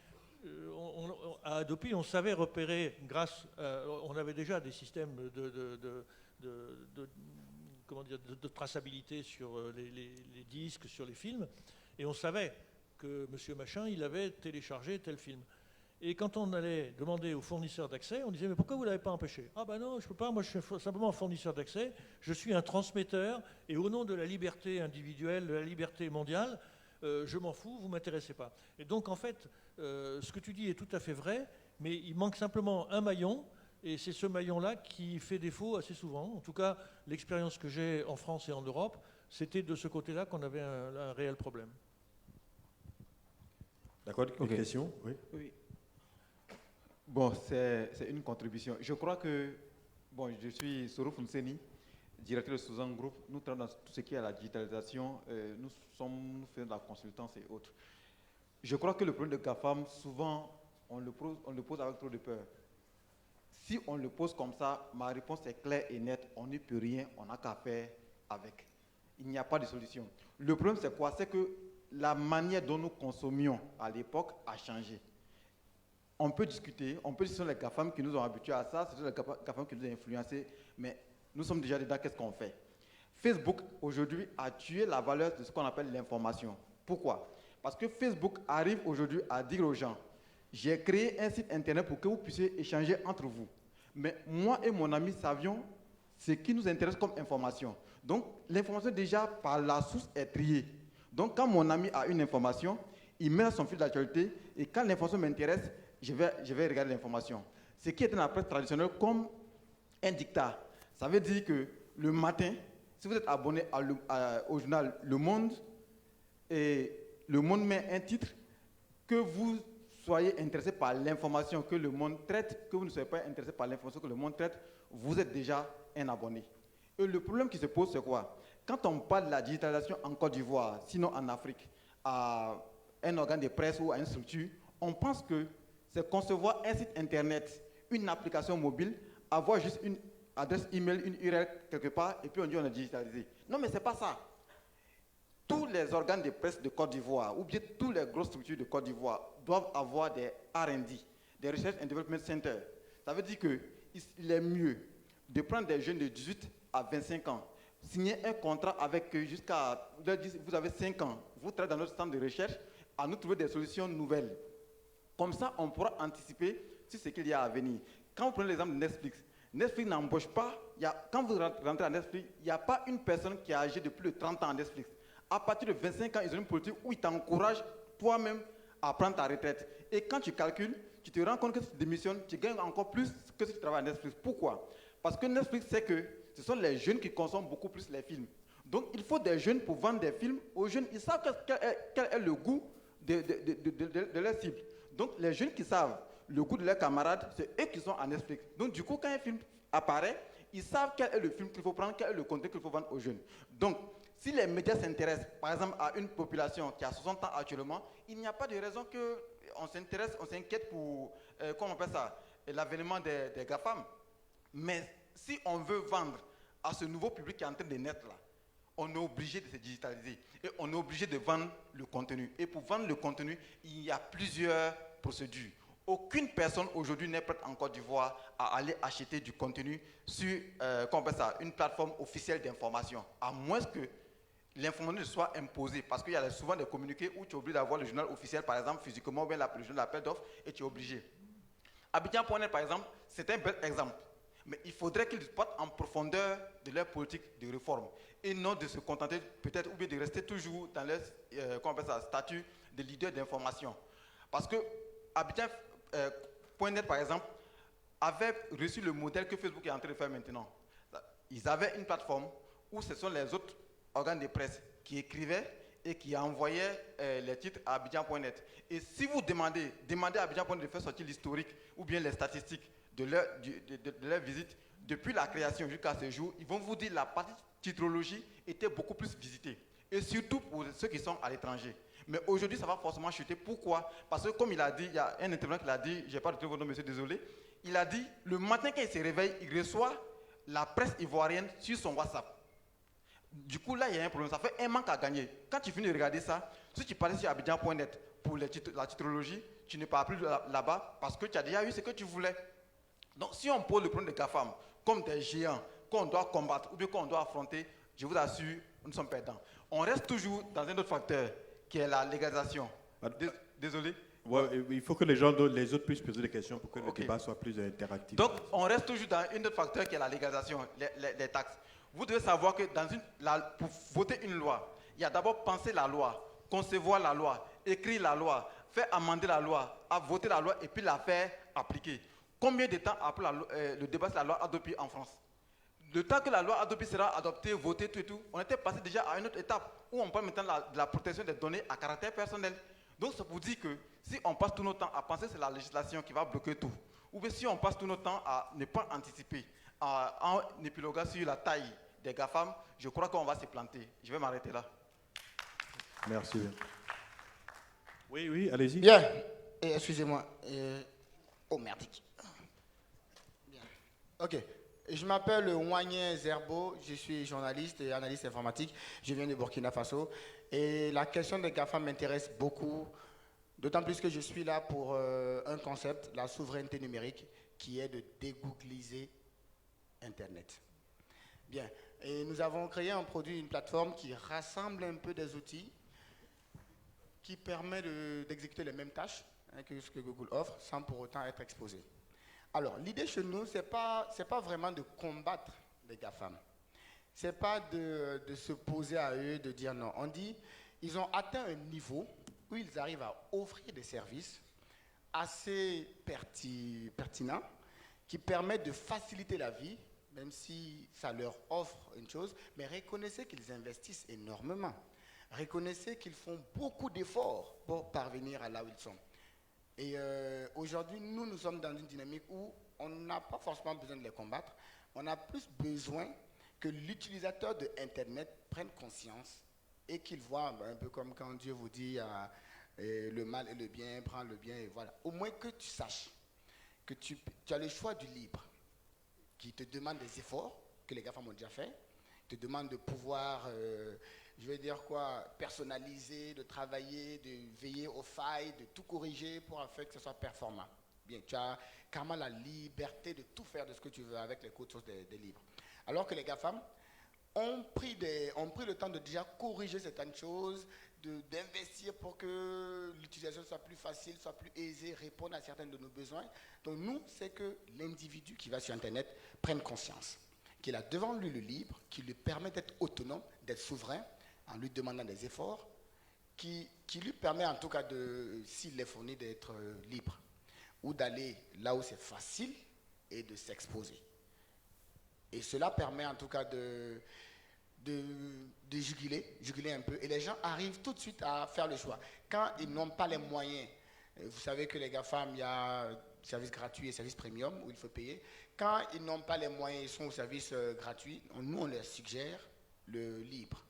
à Adopi, on savait repérer, on avait déjà des systèmes de traçabilité sur les disques, sur les films, et on savait que monsieur machin, il avait téléchargé tel film. Et quand on allait demander aux fournisseurs d'accès, on disait « Mais pourquoi vous ne l'avez pas empêché ?»« Ah ben non, je ne peux pas, moi je suis simplement un fournisseur d'accès, je suis un transmetteur, et au nom de la liberté individuelle, de la liberté mondiale, je m'en fous, vous ne m'intéressez pas. » Et donc en fait, ce que tu dis est tout à fait vrai, mais il manque simplement un maillon, et c'est ce maillon-là qui fait défaut assez souvent. En tout cas, l'expérience que j'ai en France et en Europe, c'était de ce côté-là qu'on avait un réel problème. D'accord, une question? Oui. Oui. Bon, c'est une contribution. Je crois que, bon, je suis Soro Funseni, directeur de Suzan Group. Nous travaillons dans tout ce qui est la digitalisation. Nous faisons de la consultance et autres. Je crois que le problème de GAFAM, souvent, on le pose avec trop de peur. Si on le pose comme ça, ma réponse est claire et nette. On n'y peut rien, on n'a qu'à faire avec. Il n'y a pas de solution. Le problème, c'est quoi? C'est que la manière dont nous consommions à l'époque a changé. On peut discuter, ce sont les GAFAM qui nous ont habitués à ça, ce sont les GAFAM qui nous ont influencés, mais nous sommes déjà dedans, qu'est-ce qu'on fait? Facebook, aujourd'hui, a tué la valeur de ce qu'on appelle l'information. Pourquoi? Parce que Facebook arrive aujourd'hui à dire aux gens, j'ai créé un site internet pour que vous puissiez échanger entre vous. Mais moi et mon ami savions ce qui nous intéresse comme information. Donc, l'information déjà par la source est triée. Donc, quand mon ami a une information, il met dans son fil d'actualité et quand l'information m'intéresse, je vais regarder l'information. Ce qui est dans la presse traditionnelle comme un dictat. Ça veut dire que le matin, si vous êtes abonné au journal Le Monde, et Le Monde met un titre, que vous soyez intéressé par l'information que Le Monde traite, que vous ne soyez pas intéressé par l'information que Le Monde traite, vous êtes déjà un abonné. Et le problème qui se pose, c'est quoi? Quand on parle de la digitalisation en Côte d'Ivoire, sinon en Afrique, à un organe de presse ou à une structure, on pense que c'est concevoir un site internet, une application mobile, avoir juste une adresse email, une URL quelque part, et puis on dit on a digitalisé. Non, mais ce n'est pas ça. Tous les organes de presse de Côte d'Ivoire, ou bien toutes les grosses structures de Côte d'Ivoire, doivent avoir des R&D, des Research and Development Center. Ça veut dire qu'il est mieux de prendre des jeunes de 18 à 25 ans, signer un contrat avec eux jusqu'à, vous avez 5 ans, vous travaillez dans notre centre de recherche, à nous trouver des solutions nouvelles. Comme ça, on pourra anticiper sur ce qu'il y a à venir. Quand vous prenez l'exemple de Netflix, Netflix n'embauche pas, quand vous rentrez à Netflix, il n'y a pas une personne qui a âgé de plus de 30 ans à Netflix. À partir de 25 ans, ils ont une politique où ils t'encouragent toi-même à prendre ta retraite. Et quand tu calcules, tu te rends compte que si tu démissionnes, tu gagnes encore plus que si tu travailles à Netflix. Pourquoi? Parce que Netflix sait que ce sont les jeunes qui consomment beaucoup plus les films. Donc, il faut des jeunes pour vendre des films aux jeunes. Ils savent quel est le goût de leur cible. Donc, les jeunes qui savent le goût de leurs camarades, c'est eux qui sont à Netflix. Donc, du coup, quand un film apparaît, ils savent quel est le film qu'il faut prendre, quel est le contenu qu'il faut vendre aux jeunes. Donc, si les médias s'intéressent, par exemple, à une population qui a 60 ans actuellement, il n'y a pas de raison qu'on s'intéresse, on s'inquiète pour, comment on appelle ça, l'avènement des GAFAM. Mais si on veut vendre à ce nouveau public qui est en train de naître là, on est obligé de se digitaliser et on est obligé de vendre le contenu. Et pour vendre le contenu, il y a plusieurs procédures. Aucune personne aujourd'hui n'est prête en Côte d'Ivoire à aller acheter du contenu sur une plateforme officielle d'information, à moins que l'information soit imposée, parce qu'il y a souvent des communiqués où tu es obligé d'avoir le journal officiel, par exemple, physiquement, ou bien le journal d'appel d'offres, et tu es obligé. Abidjan.net, par exemple, c'est un bel exemple. Mais il faudrait qu'ils partent en profondeur de leur politique de réforme et non de se contenter peut-être ou bien de rester toujours dans leur statut de leader d'information. Parce que Abidjan.net, par exemple, avait reçu le modèle que Facebook est en train de faire maintenant. Ils avaient une plateforme où ce sont les autres organes de presse qui écrivaient et qui envoyaient les titres à Abidjan.net. Et si vous demandez à Abidjan.net de faire sortir l'historique ou bien les statistiques de leur visite, depuis la création jusqu'à ce jour, ils vont vous dire que la partie titrologie était beaucoup plus visitée. Et surtout pour ceux qui sont à l'étranger. Mais aujourd'hui, ça va forcément chuter. Pourquoi? Parce que comme il a dit, il y a un intervenant qui l'a dit, je n'ai pas retrouvé votre nom, monsieur, désolé, il a dit, le matin quand il se réveille, il reçoit la presse ivoirienne sur son WhatsApp. Du coup, là, il y a un problème. Ça fait un manque à gagner. Quand tu finis de regarder ça, si tu parles sur Abidjan.net pour la titrologie, tu ne pars plus là-bas parce que tu as déjà eu ce que tu voulais. Donc, si on pose le problème des GAFAM comme des géants, qu'on doit combattre ou bien qu'on doit affronter, je vous assure, nous sommes perdants. On reste toujours dans un autre facteur qui est la légalisation. Désolé. Ouais, il faut que les autres puissent poser des questions pour que le débat soit plus interactif. Donc, on reste toujours dans un autre facteur qui est la légalisation, les taxes. Vous devez savoir que pour voter une loi, il y a d'abord penser la loi, concevoir la loi, écrire la loi, faire amender la loi, voter la loi et puis la faire appliquer. Combien de temps après le débat sur la loi adoptée en France? Le temps que la loi adoptée sera adoptée, votée, tout et tout, on était passé déjà à une autre étape où on parle maintenant de la protection des données à caractère personnel. Donc, ça vous dit que si on passe tout notre temps à penser que c'est la législation qui va bloquer tout, ou bien si on passe tout notre temps à ne pas anticiper, en épiloguant sur la taille des GAFAM, je crois qu'on va se planter. Je vais m'arrêter là. Merci. Oui, allez-y. Bien. Excusez-moi. Oh, merdique. Bien. Ok. Je m'appelle Ouagné Zerbo, je suis journaliste et analyste informatique. Je viens de Burkina Faso. Et la question des GAFAM m'intéresse beaucoup, d'autant plus que je suis là pour un concept, la souveraineté numérique, qui est de dégoogliser Internet. Bien. Et nous avons créé un produit, une plateforme qui rassemble un peu des outils qui permet d'exécuter les mêmes tâches que ce que Google offre sans pour autant être exposé. Alors, l'idée chez nous, ce n'est pas vraiment de combattre les GAFAM. Ce n'est pas de se poser à eux, de dire non. On dit ils ont atteint un niveau où ils arrivent à offrir des services assez pertinents qui permettent de faciliter la vie, même si ça leur offre une chose, mais reconnaissez qu'ils investissent énormément. Reconnaissez qu'ils font beaucoup d'efforts pour parvenir à là où ils sont. Et aujourd'hui, nous sommes dans une dynamique où on n'a pas forcément besoin de les combattre. On a plus besoin que l'utilisateur de Internet prenne conscience et qu'il voit, un peu comme quand Dieu vous dit le mal et le bien, prends le bien, et voilà. Au moins que tu saches que tu as le choix du libre, qui te demande des efforts, que les GAFAM ont déjà fait, te demande de pouvoir... je vais dire quoi, personnaliser, de travailler, de veiller aux failles, de tout corriger pour faire que ce soit performant. Bien, tu as carrément la liberté de tout faire de ce que tu veux avec les codes sources des livres. Alors que les GAFAM ont pris le temps de déjà corriger certaines choses, d'investir pour que l'utilisation soit plus facile, soit plus aisée, répondre à certains de nos besoins. Donc nous, c'est que l'individu qui va sur Internet prenne conscience qu'il a devant lui le libre, qui lui permet d'être autonome, d'être souverain, en lui demandant des efforts, qui lui permet en tout cas, s'il est fourni, d'être libre, ou d'aller là où c'est facile et de s'exposer. Et cela permet en tout cas de juguler un peu, et les gens arrivent tout de suite à faire le choix. Quand ils n'ont pas les moyens, vous savez que les GAFAM, il y a services gratuits et services premium où il faut payer. Quand ils n'ont pas les moyens, ils sont au service gratuit, nous on leur suggère le libre.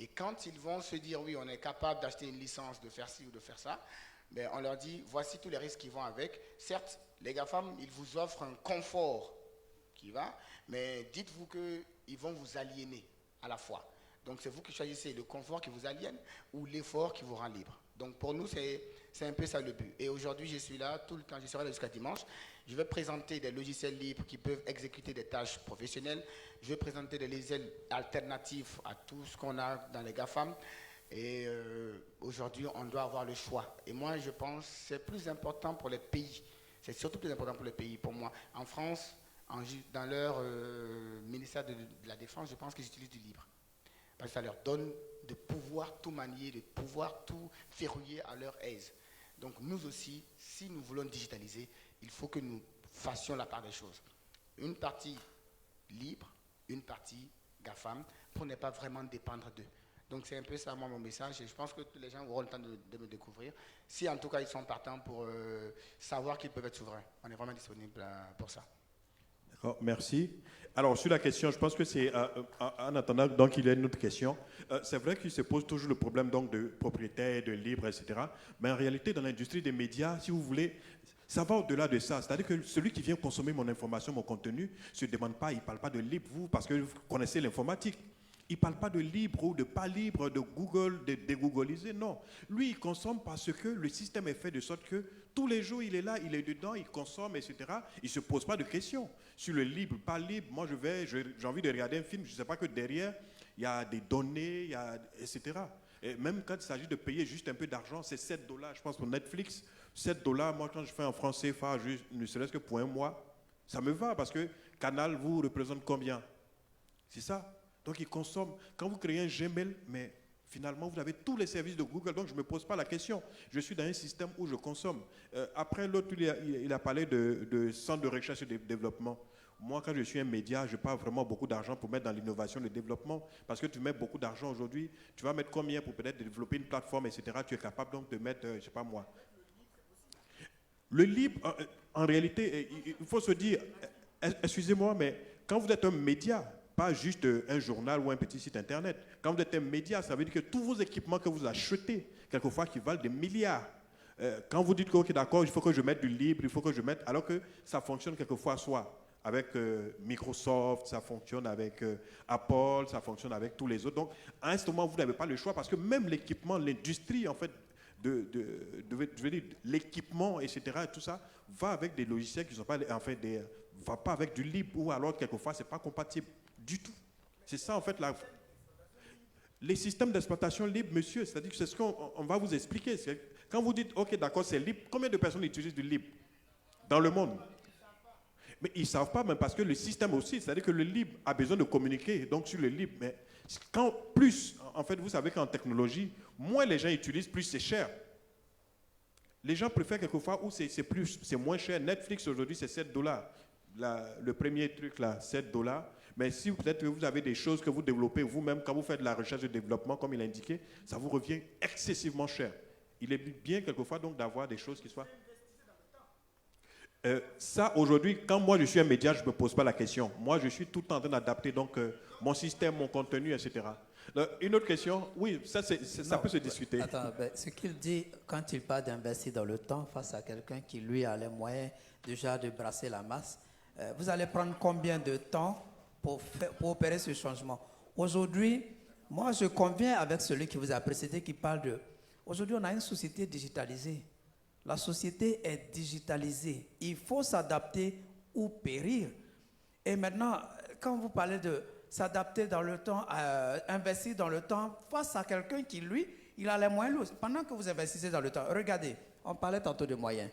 Et quand ils vont se dire, oui, on est capable d'acheter une licence, de faire ci ou de faire ça, ben, on leur dit, voici tous les risques qui vont avec. Certes, les GAFAM, ils vous offrent un confort qui va, mais dites-vous qu'ils vont vous aliéner à la fois. Donc c'est vous qui choisissez le confort qui vous aliène ou l'effort qui vous rend libre. Donc pour nous, c'est un peu ça le but. Et aujourd'hui, je suis là tout le temps, je serai là jusqu'à dimanche. Je vais présenter des logiciels libres qui peuvent exécuter des tâches professionnelles. Je vais présenter des logiciels alternatifs à tout ce qu'on a dans les GAFAM. Et aujourd'hui, on doit avoir le choix. Et moi, je pense que c'est plus important pour les pays. C'est surtout plus important pour les pays. Pour moi, en France, dans leur ministère de la Défense, je pense qu'ils utilisent du libre. Parce que ça leur donne de pouvoir tout manier, de pouvoir tout verrouiller à leur aise. Donc nous aussi, si nous voulons digitaliser, il faut que nous fassions la part des choses. Une partie libre, une partie GAFAM, pour ne pas vraiment dépendre d'eux. Donc c'est un peu ça mon message, et je pense que tous les gens auront le temps de me découvrir. Si en tout cas ils sont partants pour savoir qu'ils peuvent être souverains, on est vraiment disponible pour ça. D'accord, merci. Alors, sur la question, je pense que c'est en attendant, donc il y a une autre question. C'est vrai qu'il se pose toujours le problème donc, de propriétaire, de libre, etc. Mais en réalité, dans l'industrie des médias, si vous voulez, ça va au-delà de ça. C'est-à-dire que celui qui vient consommer mon information, mon contenu, ne se demande pas, il ne parle pas de libre, vous, parce que vous connaissez l'informatique. Il ne parle pas de libre ou de pas libre, de Google, de dégoogoliser, non. Lui, il consomme parce que le système est fait de sorte que tous les jours, il est là, il est dedans, il consomme, etc. Il ne se pose pas de questions. Sur le libre, pas libre, moi j'ai envie de regarder un film, je ne sais pas que derrière, il y a des données, etc. Et même quand il s'agit de payer juste un peu d'argent, c'est 7 $, je pense, pour Netflix. 7 $, moi, quand je fais en franc CFA, ne serait-ce que pour un mois, ça me va parce que Canal vous représente combien? C'est ça. Donc, ils consomment. Quand vous créez un Gmail, mais finalement, vous avez tous les services de Google, donc je ne me pose pas la question. Je suis dans un système où je consomme. Après, l'autre, il a parlé de centre de recherche et de développement. Moi, quand je suis un média, je n'ai pas vraiment beaucoup d'argent pour mettre dans l'innovation, le développement, parce que tu mets beaucoup d'argent aujourd'hui. Tu vas mettre combien pour peut-être développer une plateforme, etc. Tu es capable donc de mettre, je ne sais pas moi. Le libre, en réalité, il faut se dire, excusez-moi, mais quand vous êtes un média, pas juste un journal ou un petit site internet, quand vous êtes un média, ça veut dire que tous vos équipements que vous achetez, quelquefois qui valent des milliards, quand vous dites que, ok, d'accord, il faut que je mette du libre, il faut que je mette, alors que ça fonctionne quelquefois soit avec Microsoft, ça fonctionne avec Apple, ça fonctionne avec tous les autres. Donc, à un moment, vous n'avez pas le choix parce que même l'équipement, l'industrie, en fait, je veux dire, l'équipement, etc., tout ça, va avec des logiciels qui ne sont pas, enfin, va pas avec du libre ou alors, quelquefois, ce n'est pas compatible du tout. C'est ça, en fait, les systèmes d'exploitation libres, monsieur, c'est-à-dire que c'est ce qu'on va vous expliquer. Quand vous dites, ok, d'accord, c'est libre, combien de personnes utilisent du libre dans le monde? Mais ils ne savent pas, même parce que le système aussi, c'est-à-dire que le libre a besoin de communiquer, donc sur le libre. Mais quand plus, en fait, vous savez qu'en technologie, moins les gens utilisent, plus c'est cher. Les gens préfèrent quelquefois où c'est moins cher. Netflix aujourd'hui, c'est 7 $. Le premier truc là, 7 $. Mais si peut-être vous avez des choses que vous développez vous-même, quand vous faites de la recherche et développement, comme il a indiqué, ça vous revient excessivement cher. Il est bien quelquefois donc d'avoir des choses qui soient... ça, aujourd'hui, quand moi je suis un média, je ne me pose pas la question. Moi, je suis tout le temps en train d'adapter donc, mon système, mon contenu, etc. Une autre question, oui, ça peut se discuter. Attends, ce qu'il dit, quand il parle d'investir dans le temps face à quelqu'un qui, lui, a les moyens déjà de brasser la masse, vous allez prendre combien de temps pour opérer ce changement? Aujourd'hui, moi, je conviens avec celui qui vous a précédé, qui parle de... Aujourd'hui, on a une société digitalisée. La société est digitalisée. Il faut s'adapter ou périr. Et maintenant, quand vous parlez de s'adapter dans le temps, investir dans le temps, face à quelqu'un qui, lui, il a les moyens. Pendant que vous investissez dans le temps, regardez, on parlait tantôt de moyens.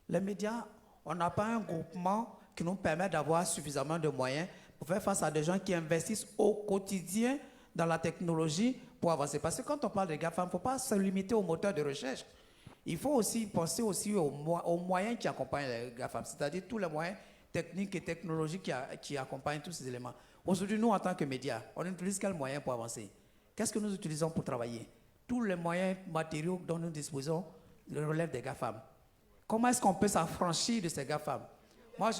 Les médias, on n'a pas un groupement qui nous permet d'avoir suffisamment de moyens pour faire face à des gens qui investissent au quotidien dans la technologie pour avancer. Parce que quand on parle des GAFAM, il ne faut pas se limiter aux moteurs de recherche. Il faut aussi penser aussi aux moyens qui accompagnent les GAFAM, c'est-à-dire tous les moyens techniques et technologiques qui accompagnent tous ces éléments. Aujourd'hui, nous, en tant que médias, on utilise quels moyens pour avancer? Qu'est-ce que nous utilisons pour travailler? Tous les moyens matériaux dont nous disposons relèvent des GAFAM. Comment est-ce qu'on peut s'affranchir de ces GAFAM? Moi,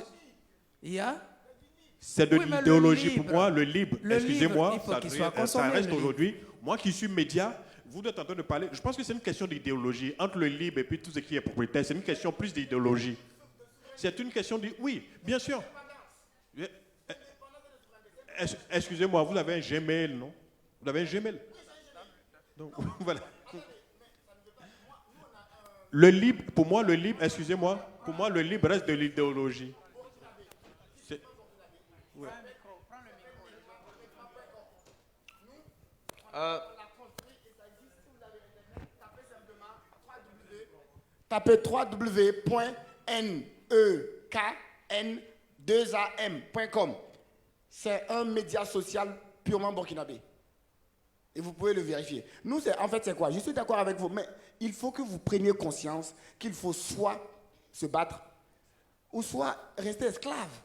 c'est de l'idéologie pour moi, le libre. Excusez-moi, ça reste aujourd'hui. Moi qui suis média, vous êtes en train de parler. Je pense que c'est une question d'idéologie. Entre le libre et puis tout ce qui est propriétaire, c'est une question plus d'idéologie. C'est une question de... Oui, bien sûr. Excusez-moi, vous avez un Gmail, non? Vous avez un Gmail? Donc, voilà. Le libre, pour moi, le libre, excusez-moi, pour moi, le libre reste de l'idéologie. Ouais. Tapez www.nekn2am.com. C'est un média social purement burkinabé. Et vous pouvez le vérifier. Nous, en fait, c'est quoi? Je suis d'accord avec vous, mais il faut que vous preniez conscience qu'il faut soit se battre ou soit rester esclave.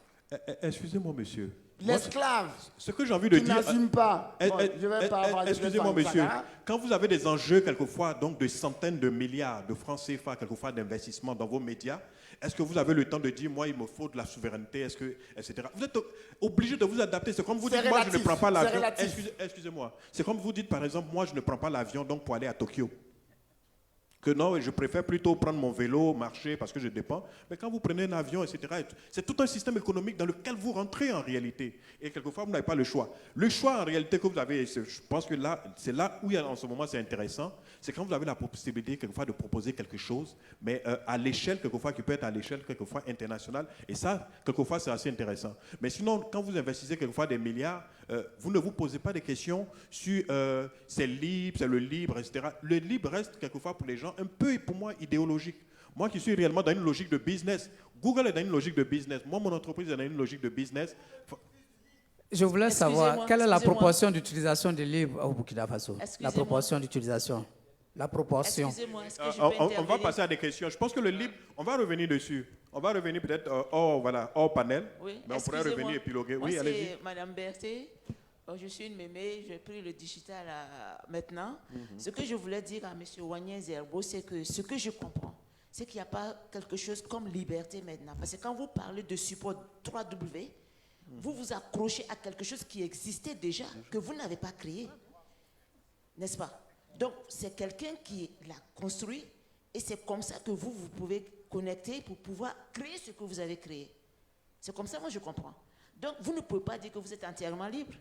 Excusez-moi, monsieur. L'esclave. Ce que j'ai envie de dire. N'assume pas. Bon, je vais pas avoir. Excusez-moi, monsieur. Quand vous avez des enjeux, quelquefois, donc de centaines de milliards de francs CFA, quelquefois d'investissement dans vos médias, est-ce que vous avez le temps de dire, moi, il me faut de la souveraineté, etc. Vous êtes obligé de vous adapter. C'est comme vous dites, moi, je ne prends pas l'avion. Excusez-moi. C'est comme vous dites, par exemple, moi, je ne prends pas l'avion donc pour aller à Tokyo. Que non, je préfère plutôt prendre mon vélo, marcher parce que je dépends. Mais quand vous prenez un avion, etc., c'est tout un système économique dans lequel vous rentrez en réalité. Et quelquefois, vous n'avez pas le choix. Le choix en réalité que vous avez, je pense que là, c'est là où en ce moment c'est intéressant, c'est quand vous avez la possibilité quelquefois de proposer quelque chose, mais à l'échelle, quelquefois, qui peut être à l'échelle quelquefois internationale. Et ça, quelquefois, c'est assez intéressant. Mais sinon, quand vous investissez quelquefois des milliards, vous ne vous posez pas des questions sur c'est libre, c'est le libre, etc. Le libre reste quelquefois pour les gens un peu, pour moi, idéologique. Moi qui suis réellement dans une logique de business, Google est dans une logique de business. Moi, mon entreprise est dans une logique de business. Je voulais savoir quelle est la excusez-moi. proportion d'utilisation du livre au Burkina Faso. La Excusez-moi. proportion d'utilisation. La proportion. Excusez-moi, est-ce que je peux On va intervenir? passer à des questions. Je pense que le libre, on va revenir dessus. On va revenir peut-être hors panel, Oui, mais on pourrait excusez-moi. revenir épiloguer. Moi, Oui, c'est allez-y. Madame Berthet. Je suis une mémé, j'ai pris le digital maintenant. Ce que je voulais dire à M. Wagner Zerbo, c'est que ce que je comprends, c'est qu'il n'y a pas quelque chose comme liberté maintenant. Parce que quand vous parlez de support 3W, vous vous accrochez à quelque chose qui existait déjà, que vous n'avez pas créé. N'est-ce pas? Donc, c'est quelqu'un qui l'a construit et c'est comme ça que vous pouvez connecter pour pouvoir créer ce que vous avez créé. C'est comme ça, moi, je comprends. Donc, vous ne pouvez pas dire que vous êtes entièrement libre.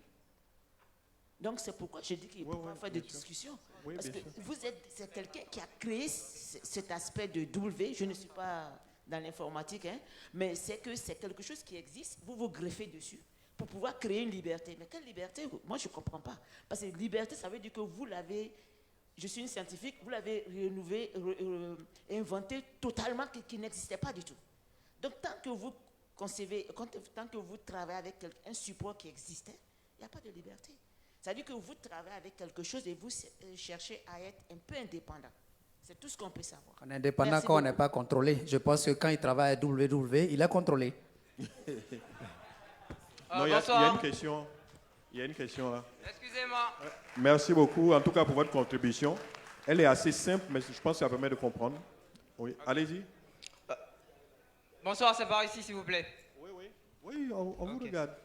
Donc, c'est pourquoi je dis qu'il ne peut pas faire de discussion. Oui, Parce que bien sûr. c'est quelqu'un qui a créé cet aspect de W. Je ne suis pas dans l'informatique, hein, mais c'est que c'est quelque chose qui existe. Vous vous greffez dessus pour pouvoir créer une liberté. Mais quelle liberté? Moi, je ne comprends pas. Parce que liberté, ça veut dire que vous l'avez... Je suis une scientifique, vous l'avez rénové, inventé totalement, qui n'existait pas du tout. Donc, tant que vous concevez, tant que vous travaillez avec un support qui existait, il n'y a pas de liberté. C'est-à-dire que vous travaillez avec quelque chose et vous cherchez à être un peu indépendant. C'est tout ce qu'on peut savoir. On est indépendant Merci quand on beaucoup. n'est pas contrôlé. Je pense que quand il travaille à WW, il est contrôlé. Non, il y a Bonsoir. une question. Il y a une question là. Excusez-moi. Merci beaucoup, en tout cas, pour votre contribution. Elle est assez simple, mais je pense que ça permet de comprendre. Oui, allez-y. Bonsoir, c'est par ici, s'il vous plaît. Oui, on vous Ok. regarde.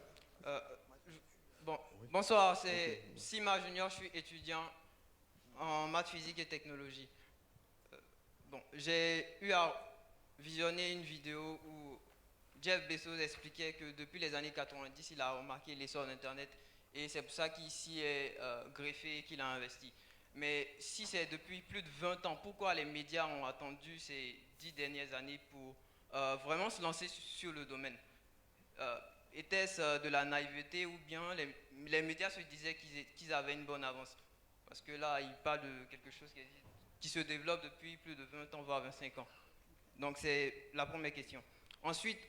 Bon, bonsoir, c'est Sima Junior, je suis étudiant en maths, physique et technologie. Bon, j'ai eu à visionner une vidéo où Jeff Bezos expliquait que depuis les années 90, il a remarqué l'essor d'Internet et c'est pour ça qu'il s'y est greffé et qu'il a investi. Mais si c'est depuis plus de 20 ans, pourquoi les médias ont attendu ces 10 dernières années pour vraiment se lancer sur le domaine? Était-ce de la naïveté ou bien les médias se disaient qu'ils avaient une bonne avance? Parce que là, ils parlent de quelque chose qui se développe depuis plus de 20 ans, voire 25 ans. Donc c'est la première question. Ensuite,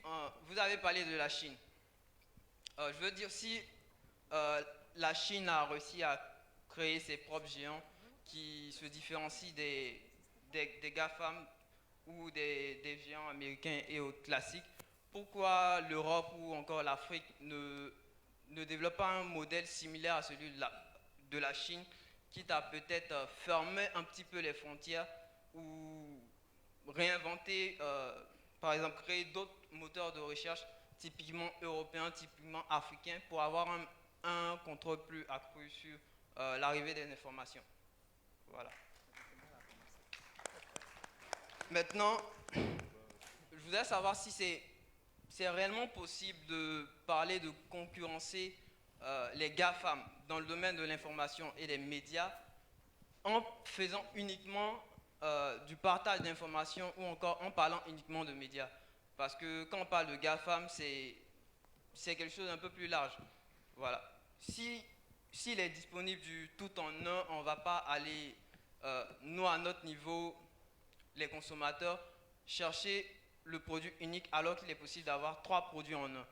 vous avez parlé de la Chine. Je veux dire, si la Chine a réussi à créer ses propres géants qui se différencient des GAFAM ou des géants américains et autres classiques, pourquoi l'Europe ou encore l'Afrique ne développe pas un modèle similaire à celui de la Chine, quitte à peut-être fermer un petit peu les frontières ou réinventer, par exemple, créer d'autres moteurs de recherche typiquement européens, typiquement africains, pour avoir un contrôle plus accru sur l'arrivée des informations. Voilà. Maintenant, je voudrais savoir si c'est réellement possible de parler de concurrencer les GAFAM dans le domaine de l'information et des médias en faisant uniquement du partage d'informations ou encore en parlant uniquement de médias. Parce que quand on parle de GAFAM, c'est quelque chose d'un peu plus large. Voilà. S'il est disponible du tout en un, on ne va pas aller, nous à notre niveau, les consommateurs, chercher le produit unique alors qu'il est possible d'avoir 3 produits en un.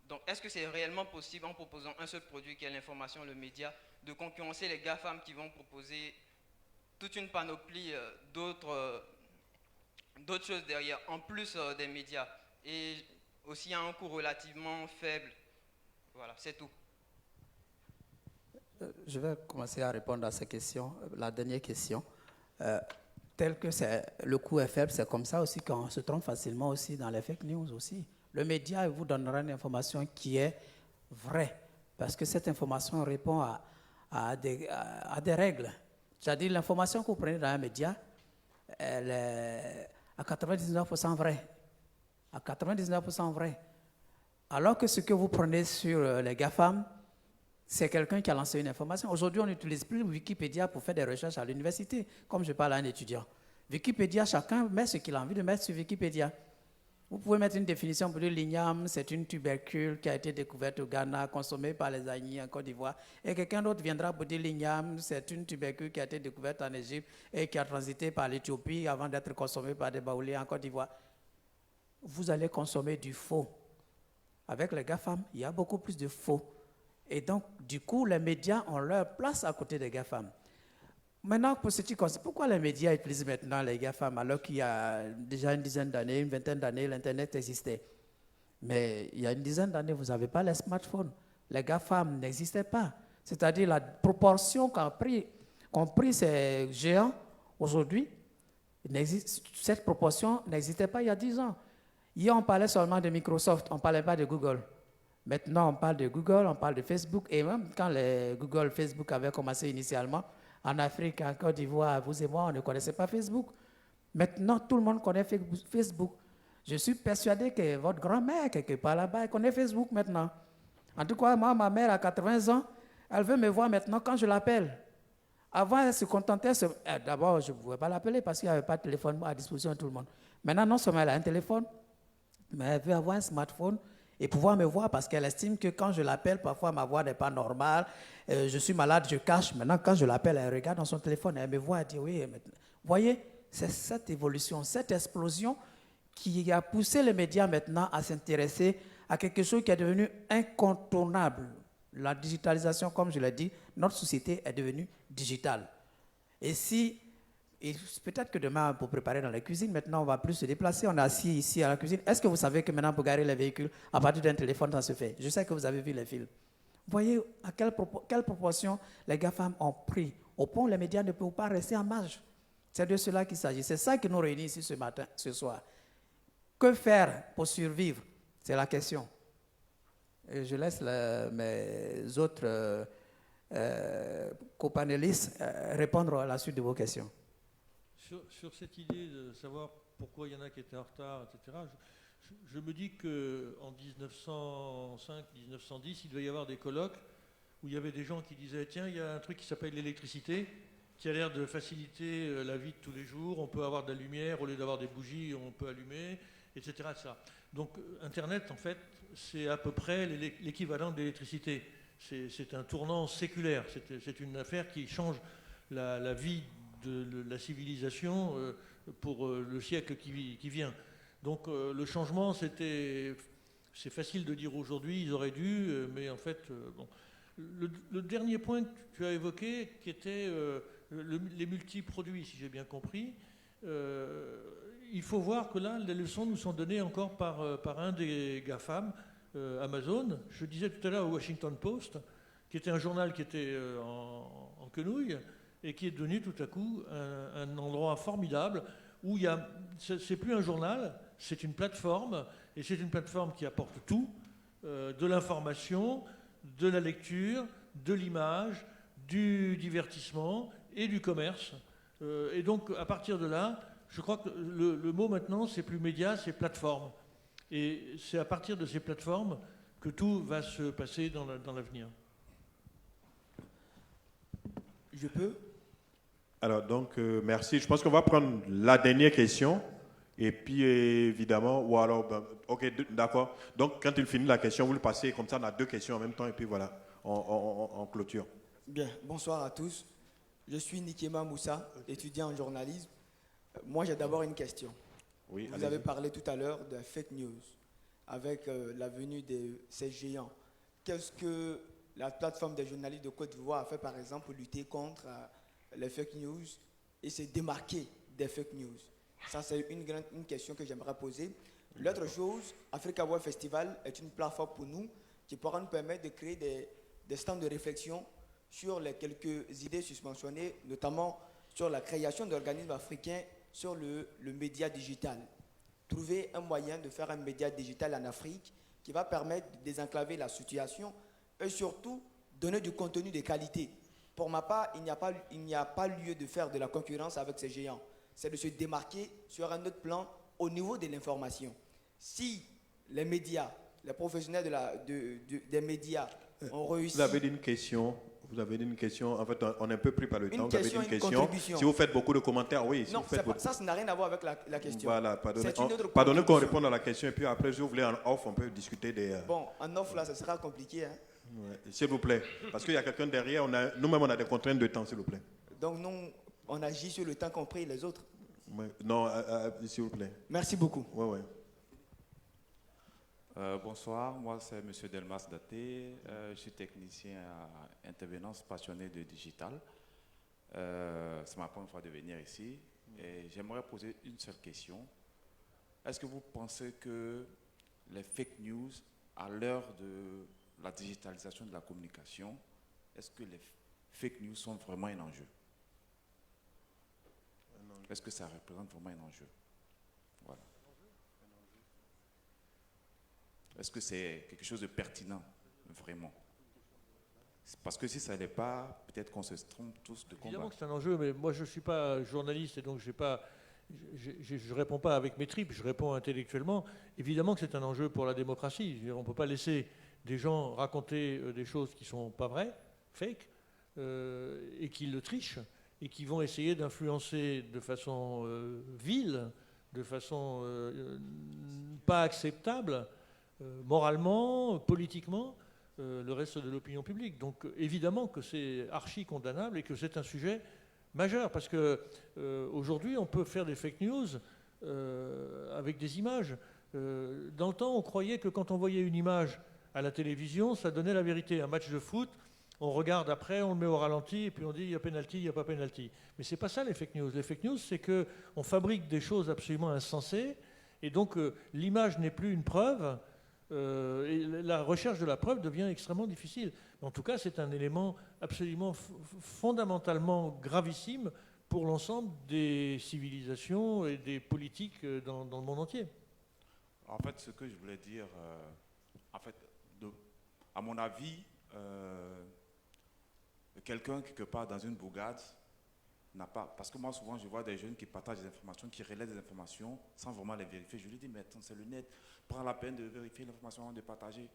Donc, est-ce que c'est réellement possible, en proposant un seul produit qui est l'information, le média, de concurrencer les GAFAM qui vont proposer toute une panoplie d'autres choses derrière, en plus des médias, et aussi à un coût relativement faible? Voilà, c'est tout. Je vais commencer à répondre à ces questions. La dernière question. Tel que le coût est faible, c'est comme ça aussi qu'on se trompe facilement aussi dans les fake news aussi. Le média vous donnera une information qui est vraie, parce que cette information répond à des règles. C'est-à-dire l'information que vous prenez dans un média, elle est à 99% vraie. À 99% vrai. Alors que ce que vous prenez sur les GAFAM, c'est quelqu'un qui a lancé une information. Aujourd'hui, on n'utilise plus Wikipédia pour faire des recherches à l'université, comme je parle à un étudiant. Wikipédia, chacun met ce qu'il a envie de mettre sur Wikipédia. Vous pouvez mettre une définition pour dire l'igname, c'est une tubercule qui a été découverte au Ghana, consommée par les Agnis en Côte d'Ivoire. Et quelqu'un d'autre viendra pour dire l'igname, c'est une tubercule qui a été découverte en Égypte et qui a transité par l'Éthiopie avant d'être consommée par des Baoulés en Côte d'Ivoire. Vous allez consommer du faux. Avec les GAFAM, il y a beaucoup plus de faux. Et donc, du coup, les médias ont leur place à côté des GAFAM. Maintenant, pour ce qui concerne, pourquoi les médias utilisent maintenant les GAFAM alors qu'il y a déjà une dizaine d'années, une vingtaine d'années, l'Internet existait? Mais il y a une dizaine d'années, vous n'avez pas les smartphones. Les GAFAM n'existaient pas. C'est-à-dire la proportion qu'ont pris ces géants aujourd'hui, cette proportion n'existait pas il y a 10 ans. Hier, on parlait seulement de Microsoft, on ne parlait pas de Google. Maintenant, on parle de Google, on parle de Facebook. Et même quand les Google, Facebook avaient commencé initialement, en Afrique, en Côte d'Ivoire, vous et moi, on ne connaissait pas Facebook. Maintenant, tout le monde connaît Facebook. Je suis persuadé que votre grand-mère, quelque part là-bas, elle connaît Facebook maintenant. En tout cas, moi, ma mère a 80 ans, elle veut me voir maintenant quand je l'appelle. Avant, elle se contentait, d'abord, je ne pouvais pas l'appeler parce qu'il n'y avait pas de téléphone à disposition de tout le monde. Maintenant, non seulement elle a un téléphone, mais elle veut avoir un smartphone et pouvoir me voir parce qu'elle estime que quand je l'appelle, parfois ma voix n'est pas normale, je suis malade, je cache. Maintenant, quand je l'appelle, elle regarde dans son téléphone, elle me voit, elle dit oui. Vous voyez, c'est cette évolution, cette explosion qui a poussé les médias maintenant à s'intéresser à quelque chose qui est devenu incontournable. La digitalisation, comme je l'ai dit, notre société est devenue digitale. Et peut-être que demain, pour préparer dans la cuisine, maintenant, on ne va plus se déplacer. On est assis ici à la cuisine. Est-ce que vous savez que maintenant, pour garer les véhicules, à partir d'un téléphone, ça se fait? Je sais que vous avez vu les films. Vous voyez à quelle proportion les GAFAM ont pris. Au point où les médias ne peuvent pas rester en marge. C'est de cela qu'il s'agit. C'est ça qui nous réunit ici ce soir. Que faire pour survivre? C'est la question. Et je laisse mes autres copanélistes répondre à la suite de vos questions. Sur cette idée de savoir pourquoi il y en a qui étaient en retard, etc., je me dis qu'en 1905-1910, il devait y avoir des colloques où il y avait des gens qui disaient « Tiens, il y a un truc qui s'appelle l'électricité, qui a l'air de faciliter la vie de tous les jours, on peut avoir de la lumière, au lieu d'avoir des bougies, on peut allumer, etc. » Donc Internet, en fait, c'est à peu près l'équivalent de l'électricité. C'est un tournant séculaire, c'est une affaire qui change la vie de la civilisation pour le siècle qui vient. Donc le changement, c'est facile de dire aujourd'hui, ils auraient dû, mais en fait, bon. Le dernier point que tu as évoqué, qui était les multiproduits, si j'ai bien compris, il faut voir que là, les leçons nous sont données encore par un des GAFAM, Amazon. Je disais tout à l'heure au Washington Post, qui était un journal qui était en quenouille, et qui est devenu tout à coup un endroit formidable où c'est plus un journal, c'est une plateforme, et c'est une plateforme qui apporte tout, de l'information, de la lecture, de l'image, du divertissement et du commerce. Et donc, à partir de là, je crois que le mot maintenant, c'est plus média, c'est plateforme. Et c'est à partir de ces plateformes que tout va se passer dans l'avenir. Je peux? Alors, donc, merci. Je pense qu'on va prendre la dernière question. Et puis, évidemment, ou alors, ok, d'accord. Donc, quand il finit la question, vous le passez. Comme ça, on a deux questions en même temps. Et puis, voilà, on clôture. Bien, bonsoir à tous. Je suis Nikema Moussa, étudiant en journalisme. Moi, j'ai d'abord une question. Oui, vous avez parlé tout à l'heure de fake news, avec la venue de ces géants. Qu'est-ce que la plateforme des journalistes de Côte d'Ivoire a fait, par exemple, pour lutter contre les fake news et se démarquer des fake news? Ça, c'est une question que j'aimerais poser. L'autre chose, Africa Web Festival est une plateforme pour nous qui pourra nous permettre de créer des stands de réflexion sur les quelques idées suspensionnées, notamment sur la création d'organismes africains sur le média digital. Trouver un moyen de faire un média digital en Afrique qui va permettre de désenclaver la situation et surtout donner du contenu de qualité. Pour ma part, il n'y a pas lieu de faire de la concurrence avec ces géants. c'est de se démarquer sur un autre plan au niveau de l'information. Si les médias, les professionnels des médias ont réussi... Vous avez dit une question. Vous avez dit une question. En fait, on est un peu pris par le temps. Vous avez dit une question. Contribution. Si vous faites beaucoup de commentaires, oui. Si non, vous faites beaucoup... ça n'a rien à voir avec la question. Voilà, pardonnez qu'on réponde à la question. Et puis après, si vous voulez en off, on peut discuter des... Bon, en off, là, ça sera compliqué. Hein? Ouais. S'il vous plaît. Parce qu'il y a quelqu'un derrière. Nous-mêmes, on a des contraintes de temps, s'il vous plaît. Donc, nous, on agit sur le temps qu'ont pris les autres. Ouais. Non, s'il vous plaît. Merci beaucoup. Ouais. Bonsoir, moi c'est M. Delmas Daté, je suis technicien à intervenance passionné de digital. C'est ma première fois de venir ici et j'aimerais poser une seule question. Est-ce que vous pensez que les fake news, à l'heure de la digitalisation de la communication, est-ce que les fake news sont vraiment un enjeu? Est-ce que ça représente vraiment un enjeu? Voilà. Est-ce que c'est quelque chose de pertinent, vraiment? Parce que si ça n'est pas, peut-être qu'on se trompe tous de combat. Évidemment que c'est un enjeu, mais moi je ne suis pas journaliste et donc je ne réponds pas avec mes tripes, je réponds intellectuellement. Évidemment que c'est un enjeu pour la démocratie. On ne peut pas laisser des gens raconter des choses qui ne sont pas vraies, fake, et qui le trichent, et qui vont essayer d'influencer de façon vile, de façon pas acceptable, moralement, politiquement, le reste de l'opinion publique. Donc évidemment que c'est archi condamnable et que c'est un sujet majeur, parce qu'aujourd'hui on peut faire des fake news avec des images. Dans le temps, on croyait que quand on voyait une image à la télévision, ça donnait la vérité. Un match de foot, on regarde après, on le met au ralenti, et puis on dit il y a pénalty, il n'y a pas pénalty. Mais c'est pas ça les fake news. Les fake news, c'est qu'on fabrique des choses absolument insensées, et donc l'image n'est plus une preuve, et la recherche de la preuve devient extrêmement difficile. Mais en tout cas, c'est un élément absolument fondamentalement gravissime pour l'ensemble des civilisations et des politiques dans le monde entier. En fait, ce que je voulais dire, à mon avis, quelqu'un quelque part dans une bourgade n'a pas... Parce que moi, souvent, je vois des jeunes qui partagent des informations, qui relaient des informations sans vraiment les vérifier. Je lui dis, mais attends, c'est le net, prends la peine de vérifier l'information avant de partager.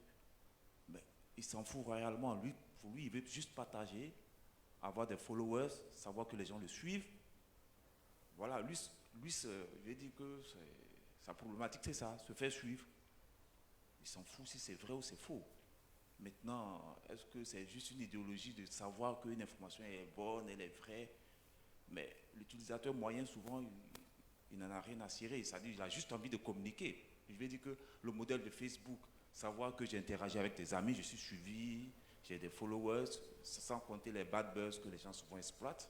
Mais il s'en fout réellement. Pour lui, il veut juste partager, avoir des followers, savoir que les gens le suivent. Voilà, lui je lui ai dit que sa problématique, c'est ça, se faire suivre. Il s'en fout si c'est vrai ou c'est faux. Maintenant, est-ce que c'est juste une idéologie de savoir qu'une information est bonne, elle est vraie? Mais l'utilisateur moyen, souvent, il n'en a rien à cirer. C'est-à-dire qu'il a juste envie de communiquer. Je vais dire que le modèle de Facebook, savoir que j'ai interagi avec des amis, je suis suivi, j'ai des followers, sans compter les bad buzz que les gens souvent exploitent.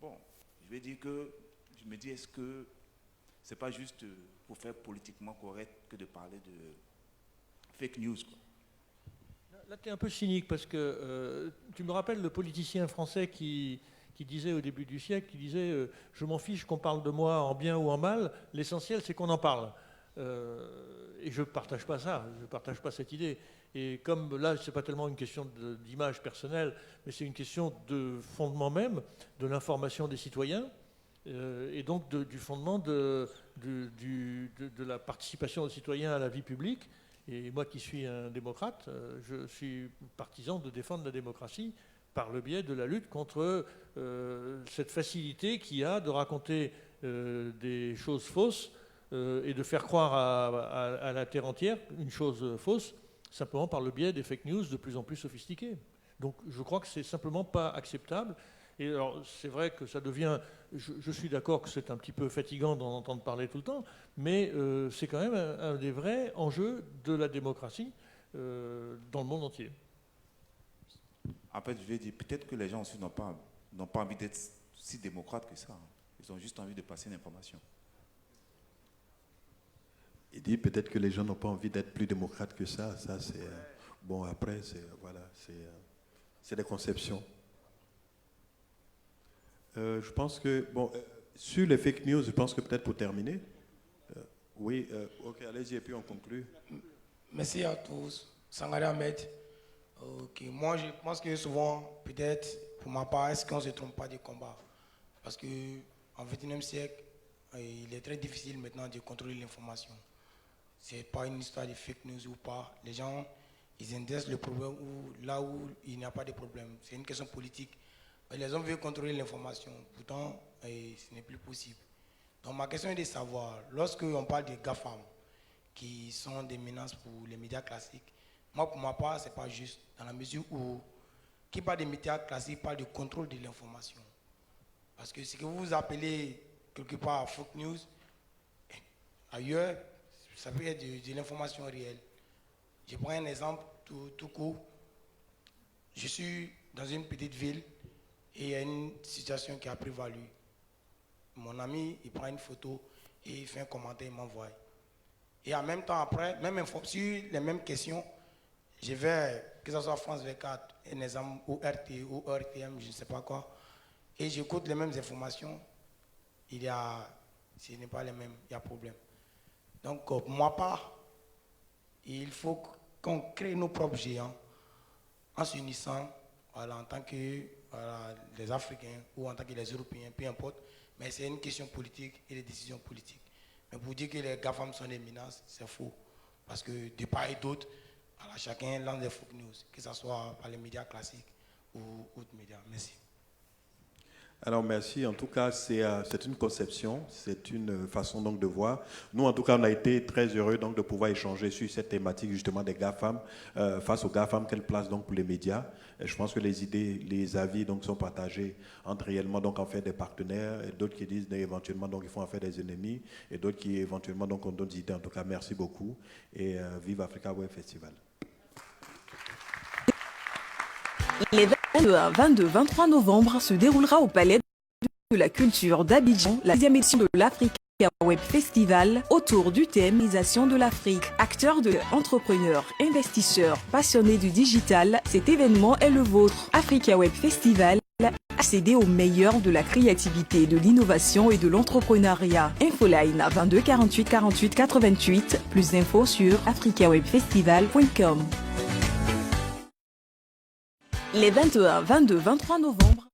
Bon, je vais dire que, je me dis, est-ce que c'est pas juste pour faire politiquement correct que de parler de fake news, quoi? Là, tu es un peu cynique parce que tu me rappelles le politicien français qui disait au début du siècle, qui disait je m'en fiche qu'on parle de moi en bien ou en mal, l'essentiel c'est qu'on en parle. Et je ne partage pas ça, je ne partage pas cette idée. Et comme là, ce n'est pas tellement une question d'image personnelle, mais c'est une question de fondement même de l'information des citoyens, et donc du fondement de la participation des citoyens à la vie publique. Et moi qui suis un démocrate, je suis partisan de défendre la démocratie par le biais de la lutte contre cette facilité qu'il y a de raconter des choses fausses et de faire croire à la terre entière une chose fausse, simplement par le biais des fake news de plus en plus sophistiquées. Donc je crois que c'est simplement pas acceptable. Et alors c'est vrai que ça devient, je suis d'accord que c'est un petit peu fatigant d'en entendre parler tout le temps, mais c'est quand même un des vrais enjeux de la démocratie dans le monde entier. En fait, je vais dire, peut-être que les gens aussi n'ont pas envie d'être si démocrates que ça. Ils ont juste envie de passer une information. Il dit peut-être que les gens n'ont pas envie d'être plus démocrates que ça. Ça, c'est... bon, après, c'est des conceptions. Je pense que... Bon, sur les fake news, je pense que peut-être pour terminer... oui, ok, allez-y et puis on conclut. Merci à tous. Sangaré Ahmed. Ok, moi je pense que souvent, peut-être, pour ma part, est-ce qu'on ne se trompe pas de combat? Parce que en 21e siècle, il est très difficile maintenant de contrôler l'information. Ce n'est pas une histoire de fake news ou pas. Les gens, ils intéressent le problème là où il n'y a pas de problème. C'est une question politique. Les hommes veulent contrôler l'information. Pourtant, ce n'est plus possible. Donc ma question est de savoir, lorsque on parle des GAFAM, qui sont des menaces pour les médias classiques, moi, pour ma part, ce n'est pas juste, dans la mesure où qui parle des médias classiques parle du contrôle de l'information. Parce que ce que vous appelez quelque part fake news, ailleurs, ça peut être de l'information réelle. Je prends un exemple tout court. Je suis dans une petite ville et il y a une situation qui a prévalu. Mon ami, il prend une photo et il fait un commentaire, il m'envoie. Et en même temps, après, même sur les mêmes questions, je vais, que ce soit France 24, un exemple, ou RT, ou RTM, je ne sais pas quoi, et j'écoute les mêmes informations, ce n'est pas les mêmes, il y a problème. Donc, pour moi, il faut qu'on crée nos propres géants en s'unissant, voilà, en tant que les Africains ou en tant que les Européens, peu importe, mais c'est une question politique et des décisions politiques. Mais pour dire que les GAFAM sont des menaces, c'est faux. Parce que de part et d'autre, voilà, chacun lance des fake news, que ce soit par les médias classiques ou autres médias. Merci. Alors merci, en tout cas c'est une conception, c'est une façon donc de voir. Nous en tout cas on a été très heureux donc de pouvoir échanger sur cette thématique justement des GAFAM, face aux GAFAM, quelle place donc pour les médias. Et je pense que les idées, les avis donc sont partagés entre réellement donc en fait des partenaires, et d'autres qui disent éventuellement donc il faut en faire des ennemis, et d'autres qui éventuellement donc ont d'autres idées. En tout cas merci beaucoup et vive Africa Web Festival. Les 22-23 novembre se déroulera au Palais de la Culture d'Abidjan la 10e édition de l'Africa Web Festival autour du thème « de l'Afrique ». Acteurs, entrepreneurs, investisseurs, passionnés du digital, cet événement est le vôtre. Africa Web Festival, accéder au meilleur de la créativité, de l'innovation et de l'entrepreneuriat. Infoline à 22 48 48 88. Plus d'infos sur africawebfestival.com. Les 21, 22, 23 novembre.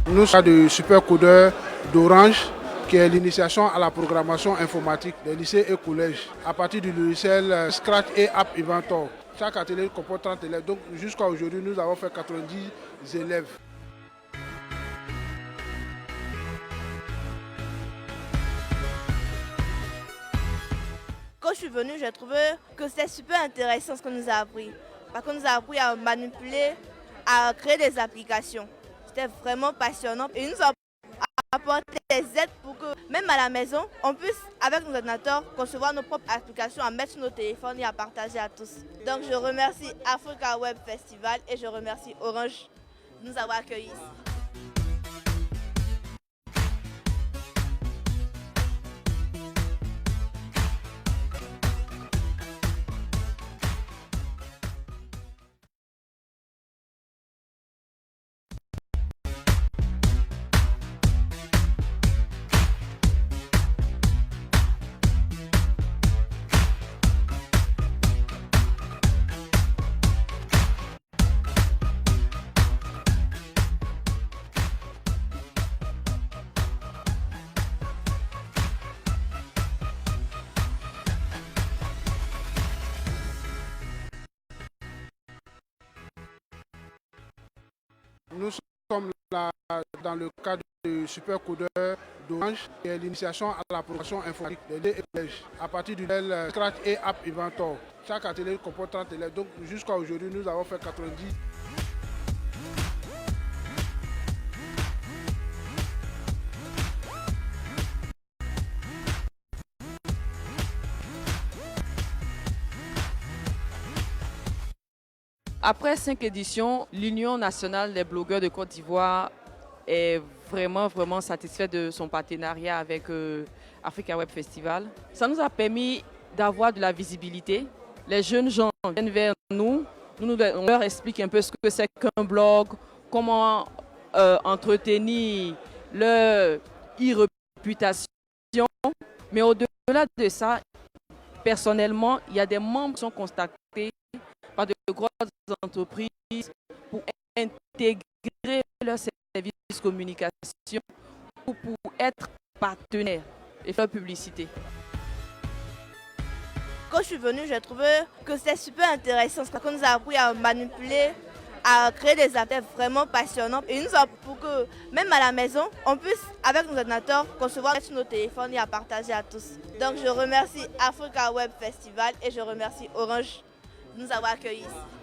Nous sommes du supercodeur d'Orange, qui est l'initiation à la programmation informatique des lycées et collèges à partir du logiciel Scratch et App Inventor. Chaque atelier comporte 30 élèves, donc jusqu'à aujourd'hui nous avons fait 90 élèves. Quand je suis venue, j'ai trouvé que c'était super intéressant ce qu'on nous a appris. Parce qu'on nous a appris à manipuler, à créer des applications. C'était vraiment passionnant. Et ils nous ont apporté des aides pour que, même à la maison, on puisse, avec nos ordinateurs, concevoir nos propres applications, à mettre sur nos téléphones et à partager à tous. Donc je remercie Africa Web Festival et je remercie Orange de nous avoir accueillis ici. Nous sommes là dans le cadre du supercodeur d'Orange, qui est l'initiation à la programmation informatique des lycées et collèges à partir du logiciel Scratch et App Inventor. Chaque atelier comporte 30 élèves, donc jusqu'à aujourd'hui nous avons fait 90. Après 5 éditions, l'Union nationale des blogueurs de Côte d'Ivoire est vraiment satisfaite de son partenariat avec Africa Web Festival. Ça nous a permis d'avoir de la visibilité. Les jeunes gens viennent vers nous, on leur explique un peu ce que c'est qu'un blog, comment entretenir leur e-réputation Mais au-delà de ça, personnellement, il y a des membres qui sont contactés par de grosses entreprises pour intégrer leur service de communication ou pour être partenaire et faire publicité. Quand je suis venue, j'ai trouvé que c'était super intéressant parce qu'on nous a appris à manipuler, à créer des appels vraiment passionnants. Et nous avons pour que, même à la maison, on puisse, avec nos ordinateurs, concevoir sur nos téléphones et à partager à tous. Donc je remercie Africa Web Festival et je remercie Orange de nous avoir accueillis ici.